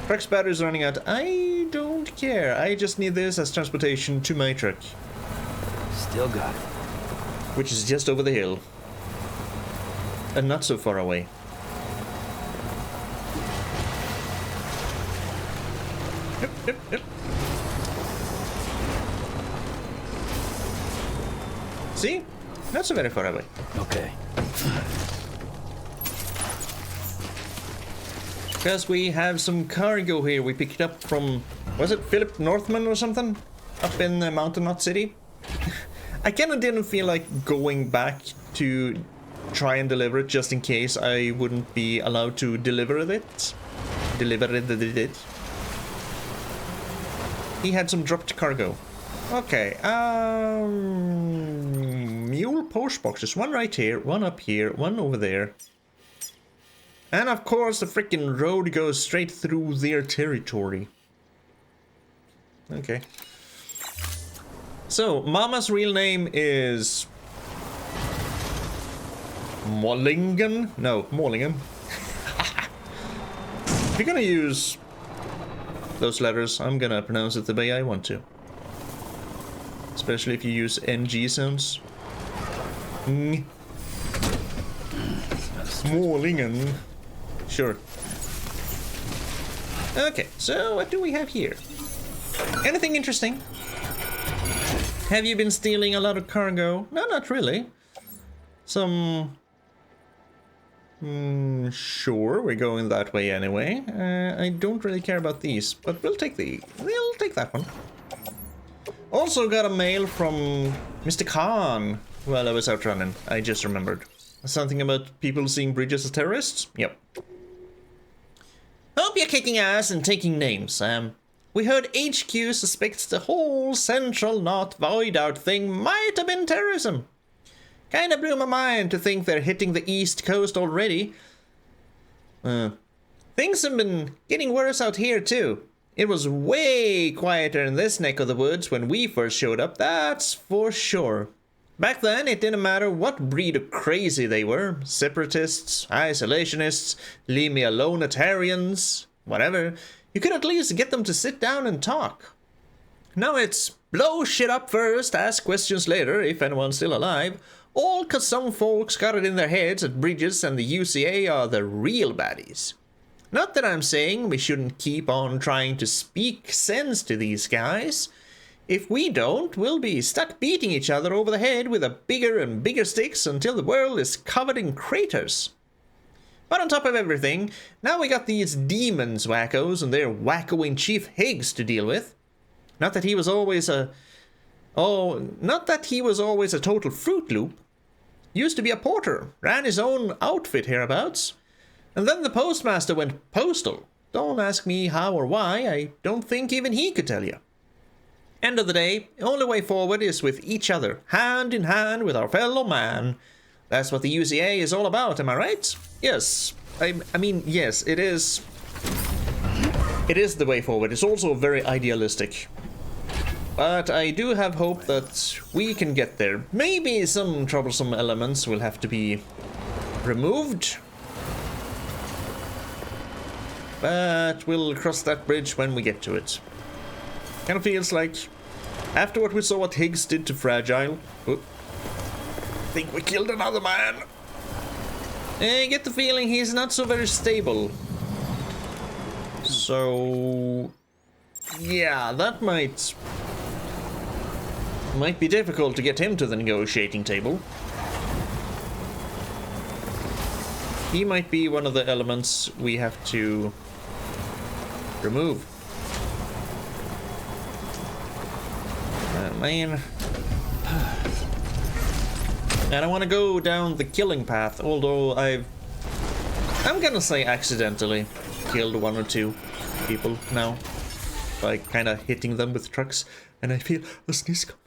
Truck's battery's running out. I don't care. I just need this as transportation to my truck. Still got it. Which is just over the hill. And not so far away. Yep. See? Not so very far away. Okay. Because we have some cargo here we picked up from... Was it Philip Northman or something? Up in Mravunac City? I kind of didn't feel like going back to try and deliver it just in case I wouldn't be allowed to deliver it. He had some dropped cargo. Okay, mule post boxes. One right here, one up here, one over there. And of course the freaking road goes straight through their territory. Okay. So, Mama's real name is... Mollingen? No, Mollingen. If you're gonna use those letters, I'm gonna pronounce it the way I want to. Especially if you use NG sounds. Mollingen. Sure. Okay, so what do we have here? Anything interesting? Have you been stealing a lot of cargo? No, not really. Some... sure, we're going that way anyway. I don't really care about these, but we'll take that one. Also got a mail from Mr. Khan while I was out running. I just remembered. Something about people seeing bridges as terrorists? Yep. Hope you're kicking ass and taking names. We heard HQ suspects the whole central knot void out thing might have been terrorism. Kinda blew my mind to think they're hitting the east coast already. Things have been getting worse out here too. It was way quieter in this neck of the woods when we first showed up, that's for sure. Back then, it didn't matter what breed of crazy they were. Separatists, isolationists, leave me alone-atarians, whatever. You could at least get them to sit down and talk. Now it's blow shit up first, ask questions later, if anyone's still alive. All 'cause some folks got it in their heads that Bridges and the UCA are the real baddies. Not that I'm saying we shouldn't keep on trying to speak sense to these guys. If we don't, we'll be stuck beating each other over the head with a bigger and bigger sticks until the world is covered in craters. But on top of everything, now we got these demons wackos and their wackoing Chief Higgs to deal with. Not that he was always a total Fruit Loop. Used to be a porter, ran his own outfit hereabouts. And then the postmaster went postal. Don't ask me how or why, I don't think even he could tell you. End of the day, the only way forward is with each other, hand in hand with our fellow man. That's what the UCA is all about, am I right? Yes. I mean, yes, it is. It is the way forward. It's also very idealistic. But I do have hope that we can get there. Maybe some troublesome elements will have to be removed. But we'll cross that bridge when we get to it. Kind of feels like, after what we saw what Higgs did to Fragile, I think we killed another man. I get the feeling he's not so very stable. So, yeah, that might be difficult to get him to the negotiating table. He might be one of the elements we have to remove. Man. And I want to go down the killing path, although I'm gonna say accidentally killed one or two people now by kind of hitting them with trucks, and I feel a sneeze coming.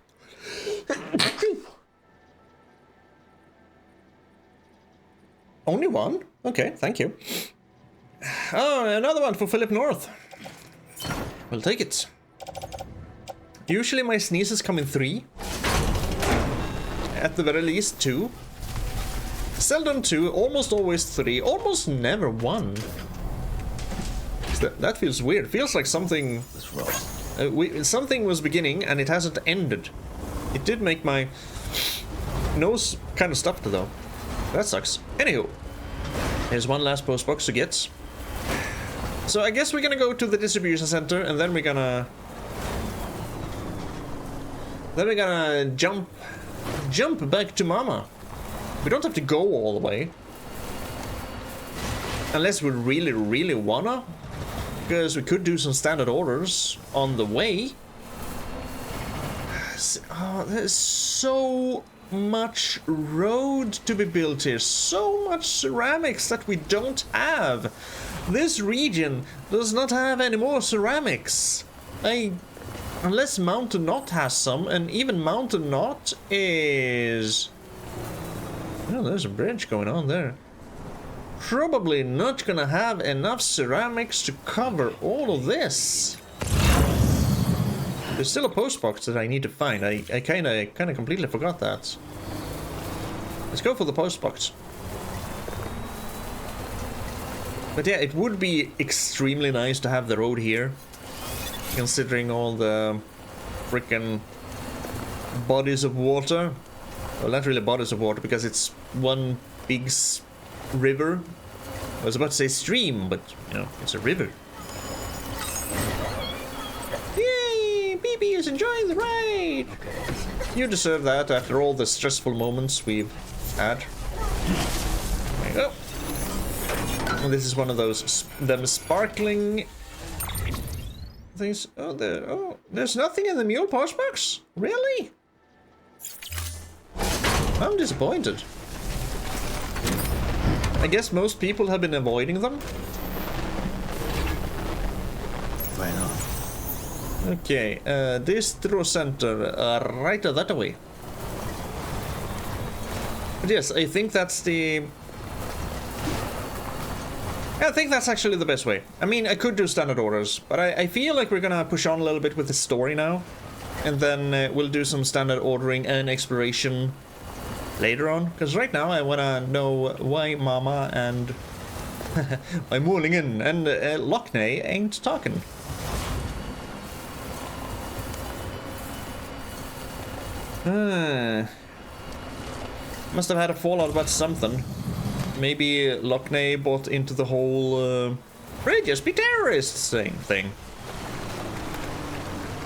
Only one? Okay, thank you. Oh, another one for Philip North. We'll take it. Usually my sneezes come in 3. At the very least 2. Seldom 2, almost always 3, almost never 1. That feels weird. Feels like something... something was beginning and it hasn't ended. It did make my nose kind of stuffed though. That sucks. Anywho, here's one last post box to get. So I guess we're gonna go to the distribution center and then we're gonna jump back to Mama. We don't have to go all the way. Unless we really, really wanna. Because we could do some standard orders on the way. Oh, there's so much road to be built here. So much ceramics that we don't have. This region does not have any more ceramics. Unless Mountain Knot has some, and even Mountain Knot is there's a bridge going on there. Probably not gonna have enough ceramics to cover all of this. There's still a post box that I need to find. I kinda completely forgot that. Let's go for the post box. But yeah, it would be extremely nice to have the road here, considering all the freaking bodies of water. Well, not really bodies of water, because it's one big river. I was about to say stream, but, you know, it's a river. Yay! BB is enjoying the ride! You deserve that after all the stressful moments we've had. There you go. And this is one of those, them sparkling things. Oh, there's nothing in the mule post box? Really? I'm disappointed. I guess most people have been avoiding them. Right on. Okay, distro center, right that way. But yes, I think that's the... I think that's actually the best way. I mean, I could do standard orders, but I feel like we're gonna push on a little bit with the story now. And then we'll do some standard ordering and exploration later on. Because right now I wanna know why Mama and... I'm rolling in, and Lockney ain't talking. Must have had a fallout about something. Maybe Lockney bought into the whole Bridges be terrorists thing.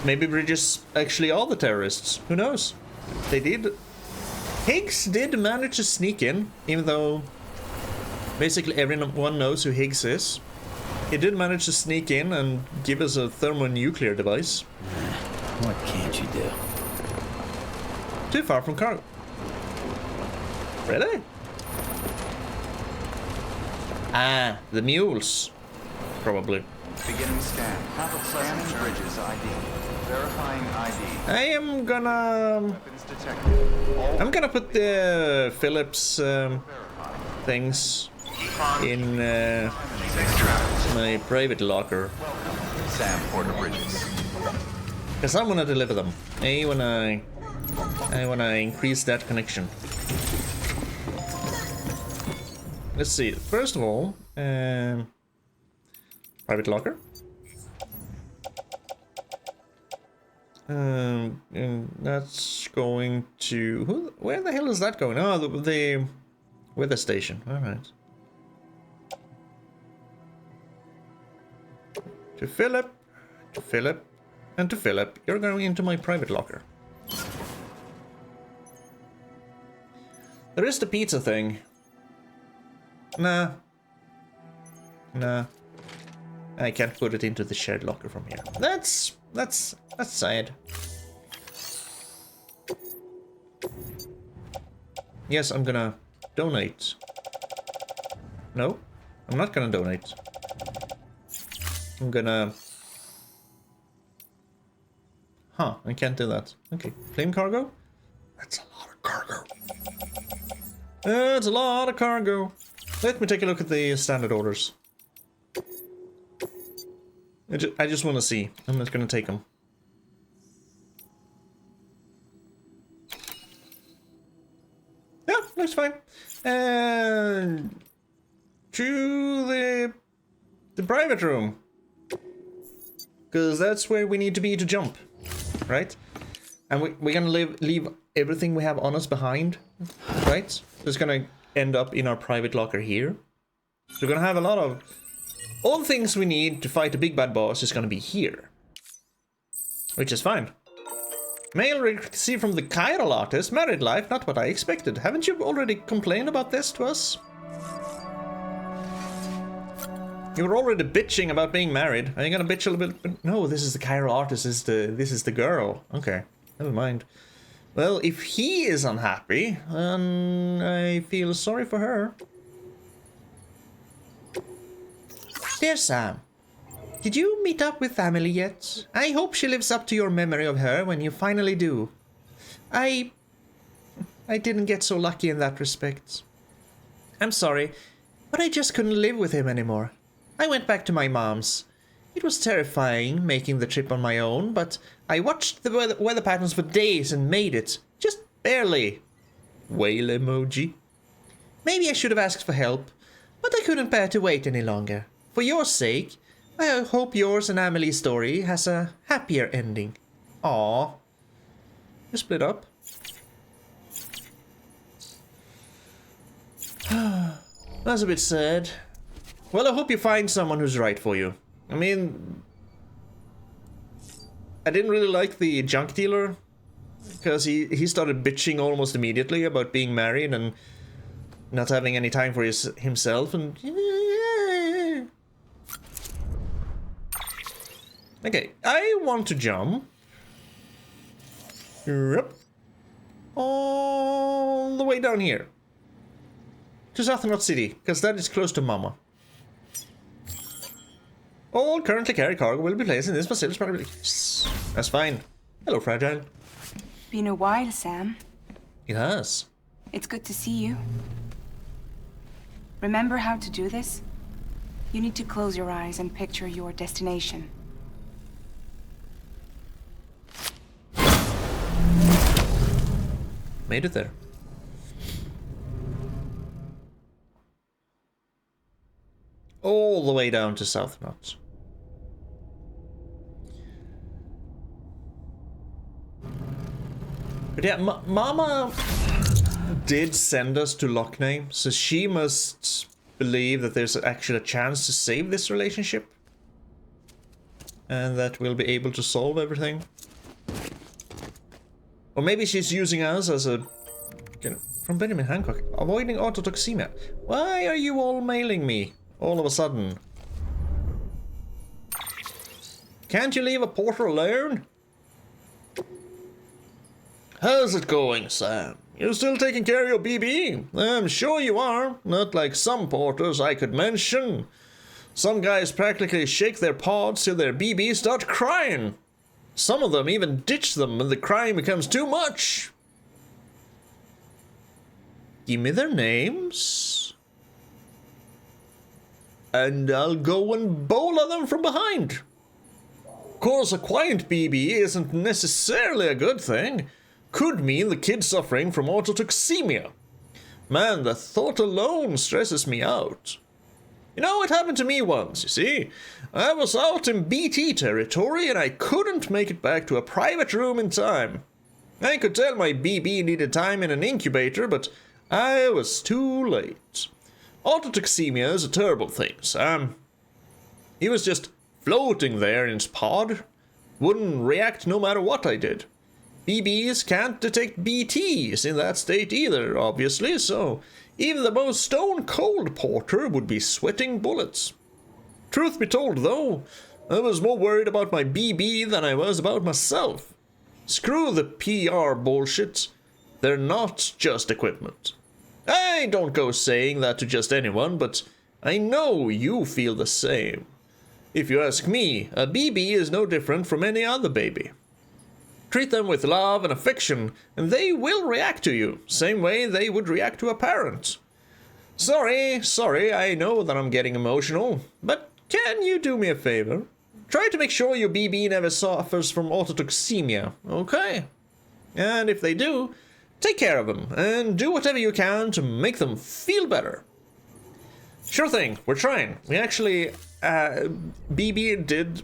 Maybe Bridges actually are the terrorists. Who knows? They did. Higgs did manage to sneak in, even though basically everyone knows who Higgs is. He did manage to sneak in and give us a thermonuclear device. What can't you do? Too far from cargo. Really? Ah, the mules. Probably. Beginning scan. Scanning Bridges ID. Verifying ID. I am gonna... Weapons detected. All I'm gonna put the Phillips things in my private locker. Sam Porter Bridges. Because I wanna deliver them. I wanna increase that connection. Let's see. First of all, private locker. And that's going to... where the hell is that going? Oh, the weather station. Alright. To Philip, and to Philip. You're going into my private locker. There is the pizza thing. Nah. I can't put it into the shared locker from here. That's sad. Yes, I'm gonna donate. No, I'm not gonna donate. I'm gonna... Huh, I can't do that. Okay, flame cargo? That's a lot of cargo. That's a lot of cargo. Let me take a look at the standard orders. I just want to see. I'm not going to take them. Yeah, looks fine. And to the private room, because that's where we need to be to jump, right? And we're gonna leave everything we have on us behind, right? So it's gonna end up in our private locker here. So we're gonna have a lot of... all the things we need to fight the big bad boss is gonna be here. Which is fine. Mail received from the chiral artist. Married life, not what I expected. Haven't you already complained about this to us? You were already bitching about being married. Are you gonna bitch a little bit? No, this is the chiral artist. This is the girl. Okay, never mind. Well, if he is unhappy, then I feel sorry for her. Dear Sam, did you meet up with family yet? I hope she lives up to your memory of her when you finally do. I didn't get so lucky in that respect. I'm sorry, but I just couldn't live with him anymore. I went back to my mom's. It was terrifying making the trip on my own, but I watched the weather patterns for days and made it. Just barely. Whale emoji. Maybe I should have asked for help, but I couldn't bear to wait any longer. For your sake, I hope yours and Amelie's story has a happier ending. Aww. You split up. That's a bit sad. Well, I hope you find someone who's right for you. I mean, I didn't really like the junk dealer because he started bitching almost immediately about being married and not having any time for himself. And okay, I want to jump all the way down here to Razardos City, because that is close to Mama. All currently carried cargo will be placed in this facility. That's fine. Hello, Fragile. Been a while, Sam. It has. It's good to see you. Remember how to do this? You need to close your eyes and picture your destination. Made it there. All the way down to South Knot. But yeah, Mama did send us to Lockney, so she must believe that there's actually a chance to save this relationship. And that we'll be able to solve everything. Or maybe she's using us as a... From Benjamin Hancock. Avoiding autotoxemia. Why are you all mailing me all of a sudden? Can't you leave a porter alone? How's it going, Sam? You're still taking care of your BB? I'm sure you are. Not like some porters I could mention. Some guys practically shake their pods till their BB start crying. Some of them even ditch them when the crying becomes too much. Give me their names, and I'll go and bowl at them from behind. Of course, a quiet BB isn't necessarily a good thing. Could mean the kid's suffering from autotoxemia. Man, the thought alone stresses me out. You know, it happened to me once, you see. I was out in BT territory and I couldn't make it back to a private room in time. I could tell my BB needed time in an incubator, but I was too late. Autotoxemia is a terrible thing, Sam. He was just floating there in his pod. Wouldn't react no matter what I did. BBs can't detect BTs in that state either, obviously, so even the most stone-cold porter would be sweating bullets. Truth be told, though, I was more worried about my BB than I was about myself. Screw the PR bullshit. They're not just equipment. I don't go saying that to just anyone, but I know you feel the same. If you ask me, a BB is no different from any other baby. Treat them with love and affection, and they will react to you, same way they would react to a parent. Sorry, I know that I'm getting emotional, but can you do me a favor? Try to make sure your BB never suffers from autotoxemia, okay? And if they do, take care of them, and do whatever you can to make them feel better. Sure thing, we're trying. We actually, BB did,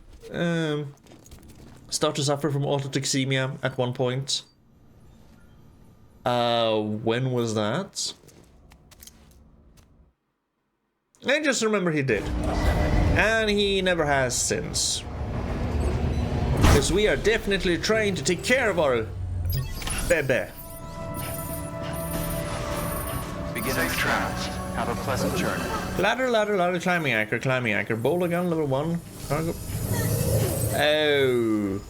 start to suffer from autotoxemia at one point. When was that? I just remember he did. And he never has since. Because we are definitely trying to take care of our bebe. Beginning trance. Have a pleasant journey. Ladder, climbing anchor. Bowler gun, level 1. Cargo. Oh.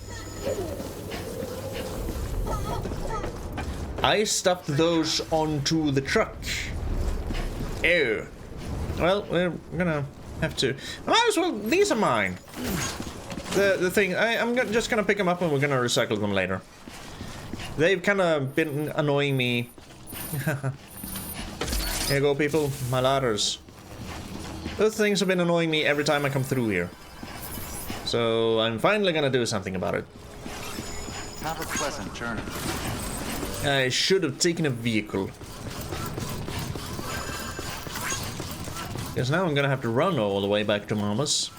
I stuffed those onto the truck. Oh. Well, we're gonna have to. Might as well. These are mine. The thing. I'm just gonna pick them up and we're gonna recycle them later. They've kind of been annoying me. Here you go, people. My ladders. Those things have been annoying me every time I come through here. So I'm finally gonna do something about it. Have a pleasant journey. I should have taken a vehicle. Because now I'm gonna have to run all the way back to Mama's.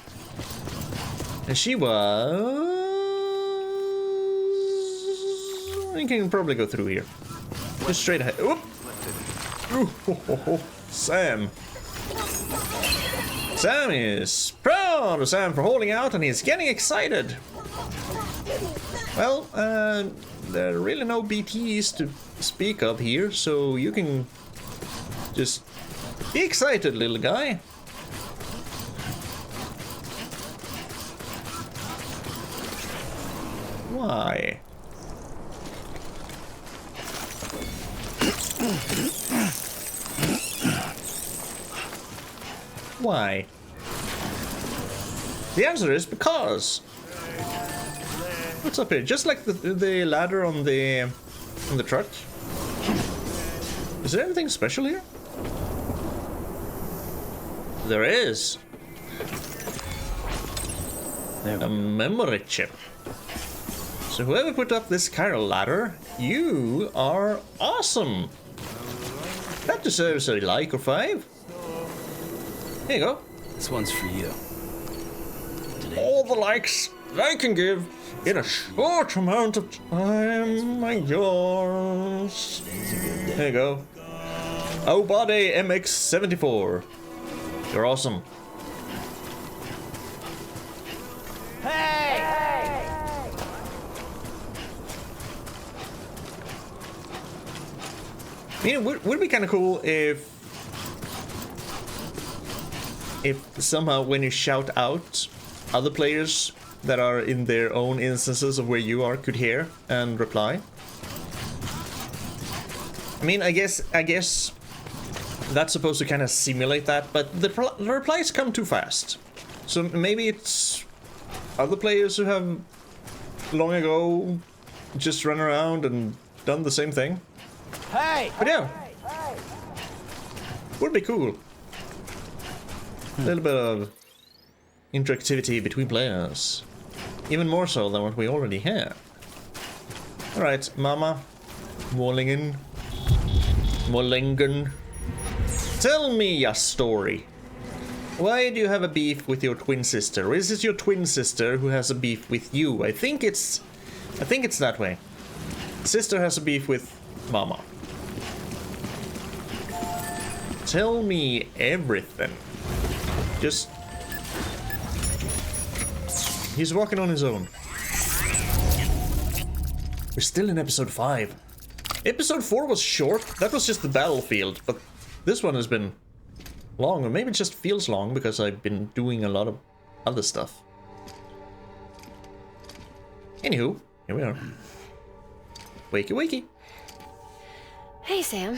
And she was... I can probably go through here. Just straight ahead. Oop! Ooh, ho, ho, ho. Sam. Sam is proud of Sam for holding out and he's getting excited. Well, there are really no BTs to speak of here, so you can just be excited, little guy. Why? Why? The answer is because. What's up here? Just like the ladder on the truck. Is there anything special here? There is. A memory chip. So whoever put up this chiral ladder, you are awesome. That deserves a like or 5. Here you go. This one's for you. All the likes I can give in a short amount of time are yours. There you go. Oh, body MX74. You're awesome. You know, would it be kind of cool if somehow when you shout out, other players that are in their own instances of where you are could hear and reply? I mean, I guess that's supposed to kind of simulate that, but the replies come too fast. So maybe it's other players who have long ago just run around and done the same thing. Hey! But yeah, would be cool. A little bit of interactivity between players. Even more so than what we already have. Alright, Mama. Mollingen. Tell me a story. Why do you have a beef with your twin sister? Or is it your twin sister who has a beef with you? I think it's that way. Sister has a beef with Mama. Tell me everything. Just... He's walking on his own. We're still in episode 5. Episode 4 was short. That was just the battlefield. But this one has been long. Or maybe it just feels long because I've been doing a lot of other stuff. Anywho, here we are. Wakey wakey. Hey, Sam.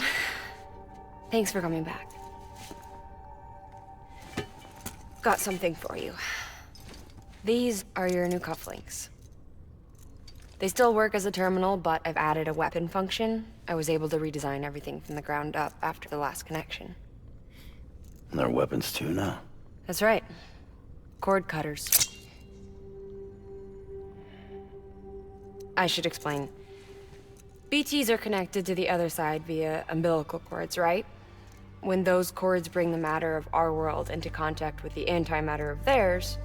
Thanks for coming back. Got something for you. These are your new cufflinks. They still work as a terminal, but I've added a weapon function. I was able to redesign everything from the ground up after the last connection. And they're weapons too now. That's right. Cord cutters. I should explain. BTs are connected to the other side via umbilical cords, right? When those cords bring the matter of our world into contact with the antimatter of theirs,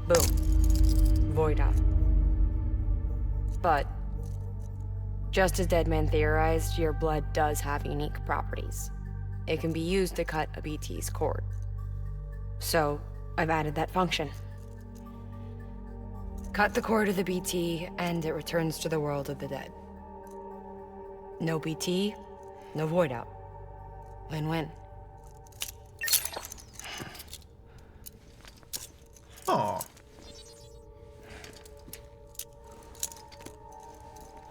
boom. Void out. But, just as Deadman theorized, your blood does have unique properties. It can be used to cut a BT's cord. So, I've added that function. Cut the cord of the BT, and it returns to the world of the dead. No BT, no void out. Win-win. Aww.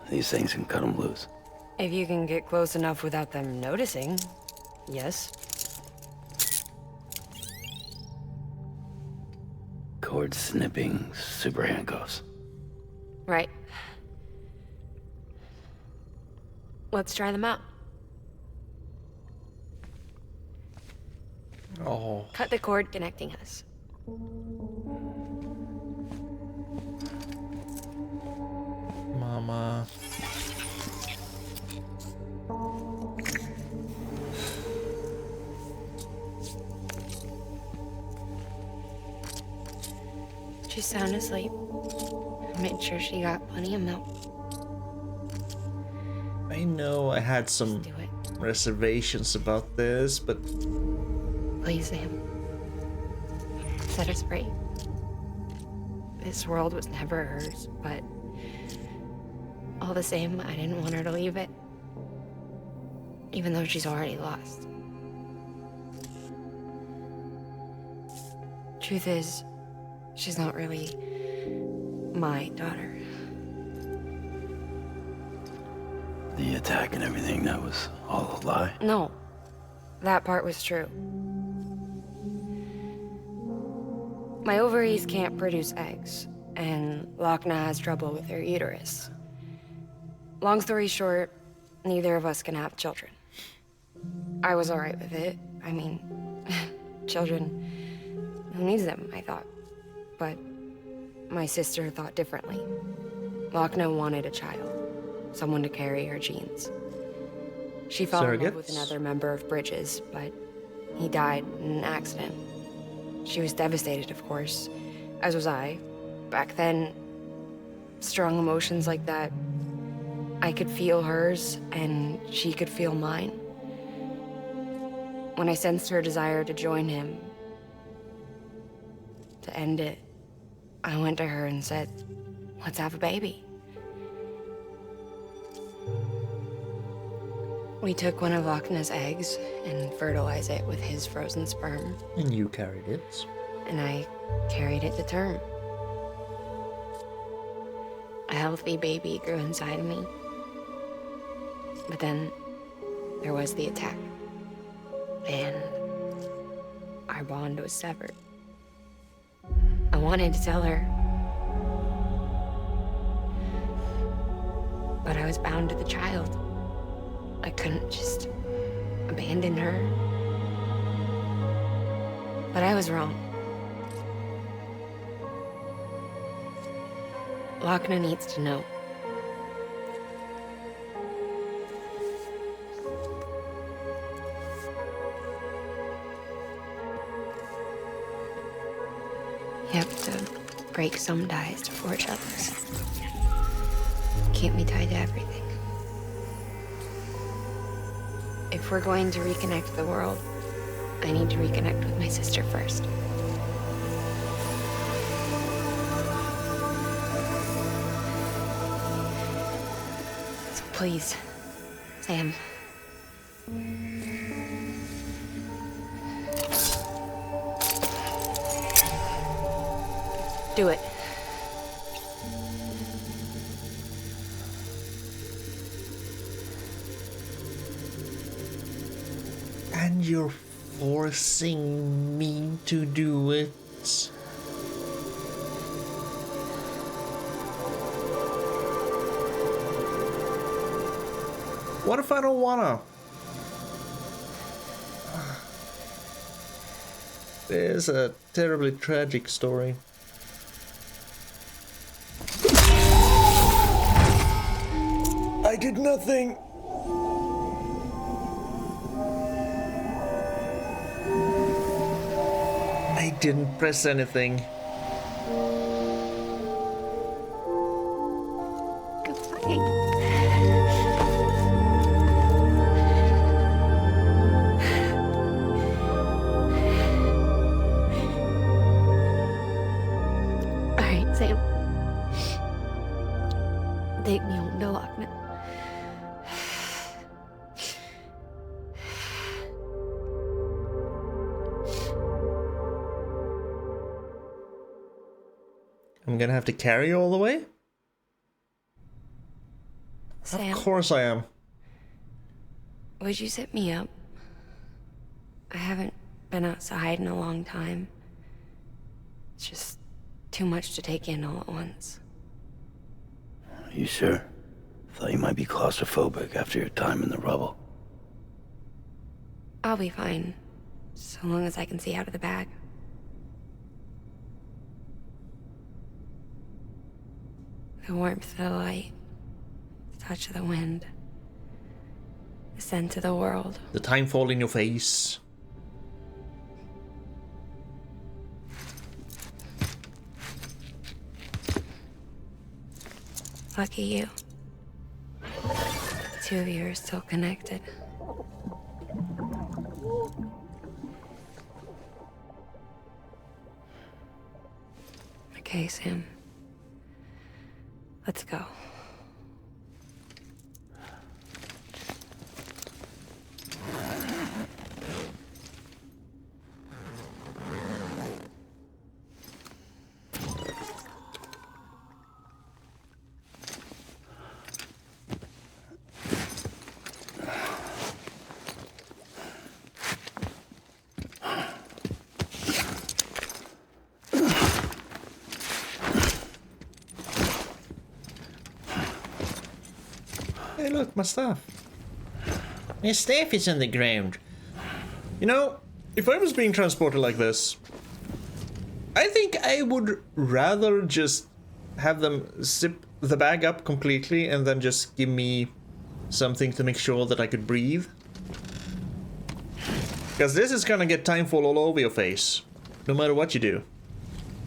These things can cut them loose. If you can get close enough without them noticing, yes. Cord snipping super handcuffs. Right. Let's try them out. Oh, Cut the cord connecting us. Mama. She's sound asleep. I made sure she got plenty of milk. I know I had some Do it. reservations about this, but Please, Sam. Set us free. This world was never hers, but all the same, I didn't want her to leave it. Even though she's already lost. Truth is, she's not really my daughter. The attack and everything, that was all a lie? No, that part was true. My ovaries can't produce eggs, and Lochna has trouble with her uterus. Long story short, neither of us can have children. I was alright with it. I mean, children, who needs them, I thought. But my sister thought differently. Lochna wanted a child, someone to carry her genes. She fell in love with Surrogates? another member of Bridges, but he died in an accident. She was devastated, of course, as was I. Back then, strong emotions like that, I could feel hers, and she could feel mine. When I sensed her desire to join him, to end it, I went to her and said, let's have a baby. We took one of Lochna's eggs and fertilized it with his frozen sperm, and you carried it. and I carried it to term. A healthy baby grew inside of me. But then there was the attack, and our bond was severed. I wanted to tell her, but I was bound to the child. I couldn't just abandon her. But I was wrong. Lochna needs to know. You have to break some ties to forge others. Can't be tied to everything. If we're going to reconnect the world, I need to reconnect with my sister first. So please, Sam. Do it. And you're forcing me to do it. What if I don't wanna? There's a terribly tragic story. I did nothing. I didn't press anything. Good fight. All right, Sam. Take me home to Lochna. I'm gonna have to carry you all the way? Sam, Of course I am. would you sit me up? I haven't been outside in a long time. It's just too much to take in all at once. You sure? Thought you might be claustrophobic after your time in the rubble. I'll be fine. So long as I can see out of the bag. The warmth of the light, the touch of the wind, the scent of the world. The time fall in your face. Lucky you. The two of you are still connected. Okay, Sam. Let's go. Hey, look, my stuff. My stuff is on the ground. You know, if I was being transported like this, I think I would rather just have them zip the bag up completely and then just give me something to make sure that I could breathe. Because this is gonna get timefall all over your face, no matter what you do.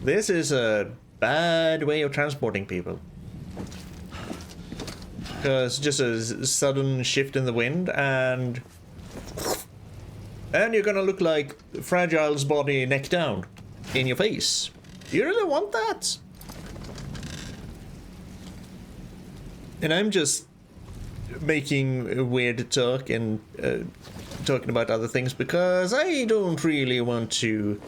This is a bad way of transporting people. Because just a sudden shift in the wind and you're gonna look like Fragile's body neck down in your face. Do you really want that? And I'm just making weird talk and talking about other things because I don't really want to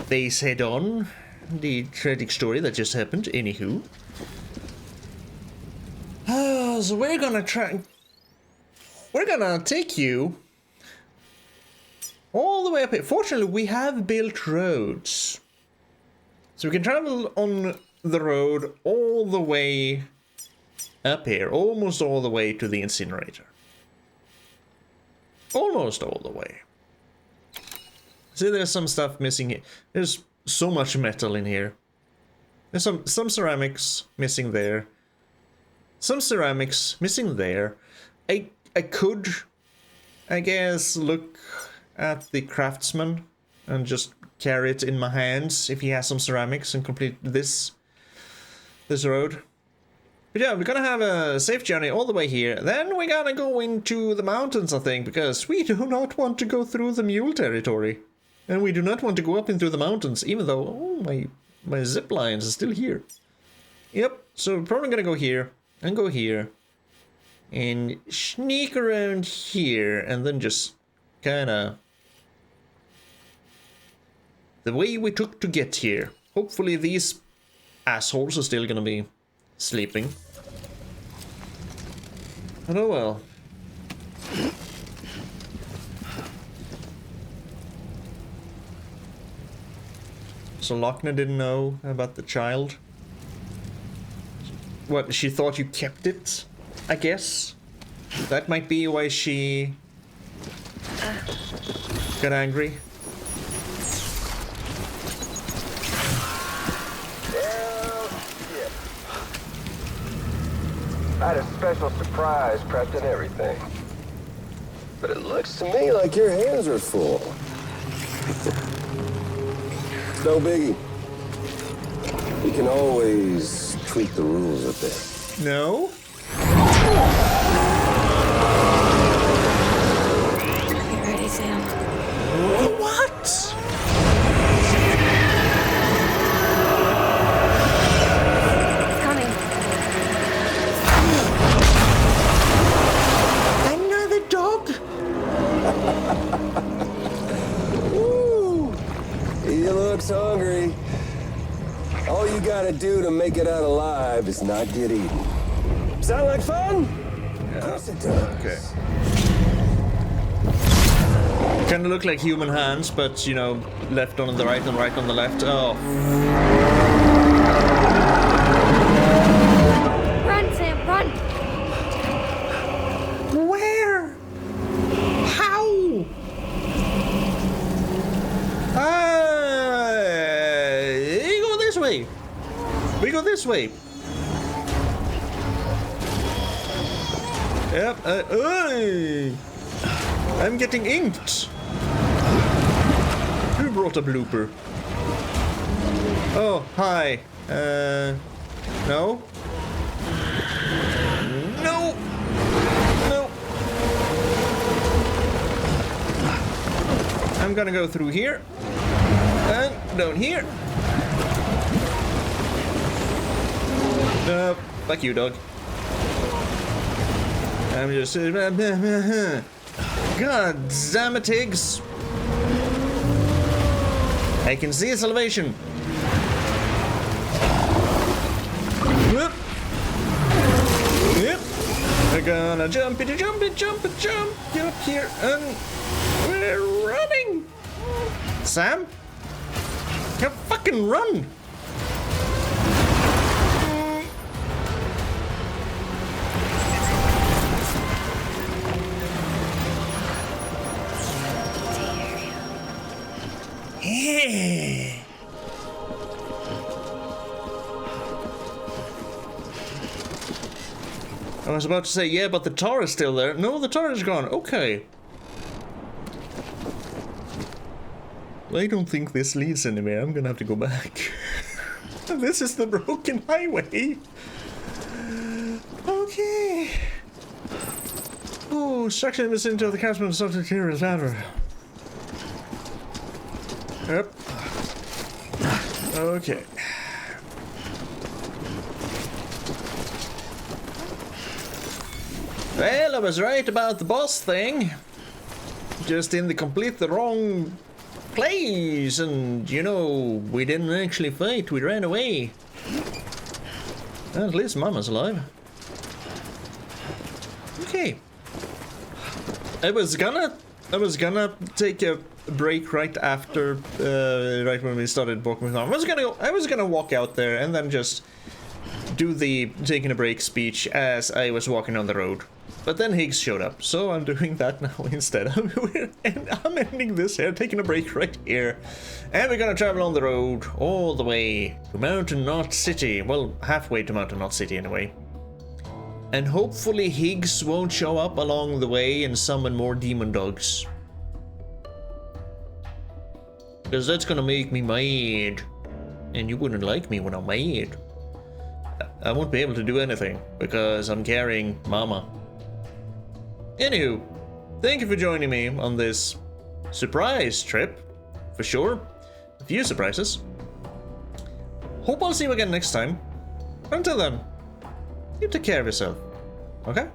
face head on the tragic story that just happened. Anywho. So we're gonna take you all the way up here. Fortunately, we have built roads. So we can travel on the road all the way up here. Almost all the way to the incinerator. Almost all the way. See, there's some stuff missing here. There's so much metal in here. There's some ceramics missing there. Some ceramics missing there. I could, I guess, look at the craftsman and just carry it in my hands if he has some ceramics and complete this road. But yeah, we're gonna have a safe journey all the way here. Then we're gonna go into the mountains, I think, because we do not want to go through the mule territory. And we do not want to go up into the mountains, even though, oh, my zip lines are still here. Yep, so we're probably gonna go here. And go here and sneak around here and then just kinda the way we took to get here. Hopefully these assholes are still gonna be sleeping. But oh well. So Lochner didn't know about the child. What, she thought you kept it, I guess? That might be why she got angry. Well, shit. I had a special surprise prepped and everything. But it looks to me like your hands are full. It's no biggie. You can always tweak the rules a bit. No? You ready, Sam? What? It's coming. Another dog? Ooh, he looks hungry. All you gotta do to make it out alive is not get eaten. Sound like fun? Yeah. Of course it does. Okay. Kinda look like human hands, but, you know, left on the right and right on the left. Oh. Run, Sam, run! Where? How? this way. Yep, I'm getting inked. Who brought a blooper? Oh, hi. No? No! No! I'm gonna go through here. And down here. Fuck you, dog. I'm just... God damn it, Higgs. I can see its elevation. Whoop. Yep. We're gonna jump it, jump it, jump it, jump. Get up here and we're running. Sam? Can't fucking run. Yeah. I was about to say, yeah, but the tar is still there. No, the tar is gone. Okay. I don't think this leads anywhere. I'm gonna have to go back. This is the broken highway. Okay. Oh, structure in the vicinity of the craftsman subject here is ladder. Yep. Okay. Well, I was right about the boss thing. Just in the wrong place, and you know, we didn't actually fight, we ran away. Well, at least Mama's alive. Okay. I was gonna take a break right after, right when we started walking with Mom. I was gonna walk out there and then just do the taking a break speech as I was walking on the road. But then Higgs showed up, so I'm doing that now instead. And I'm ending this here, taking a break right here. And we're gonna travel on the road all the way to Mountain Knot City. Well, halfway to Mountain Knot City anyway. And hopefully Higgs won't show up along the way and summon more demon dogs. Because that's gonna make me mad. And you wouldn't like me when I'm mad. I won't be able to do anything because I'm carrying Mama. Anywho, thank you for joining me on this surprise trip, for sure. A few surprises. Hope I'll see you again next time. Until then, you take care of yourself, okay?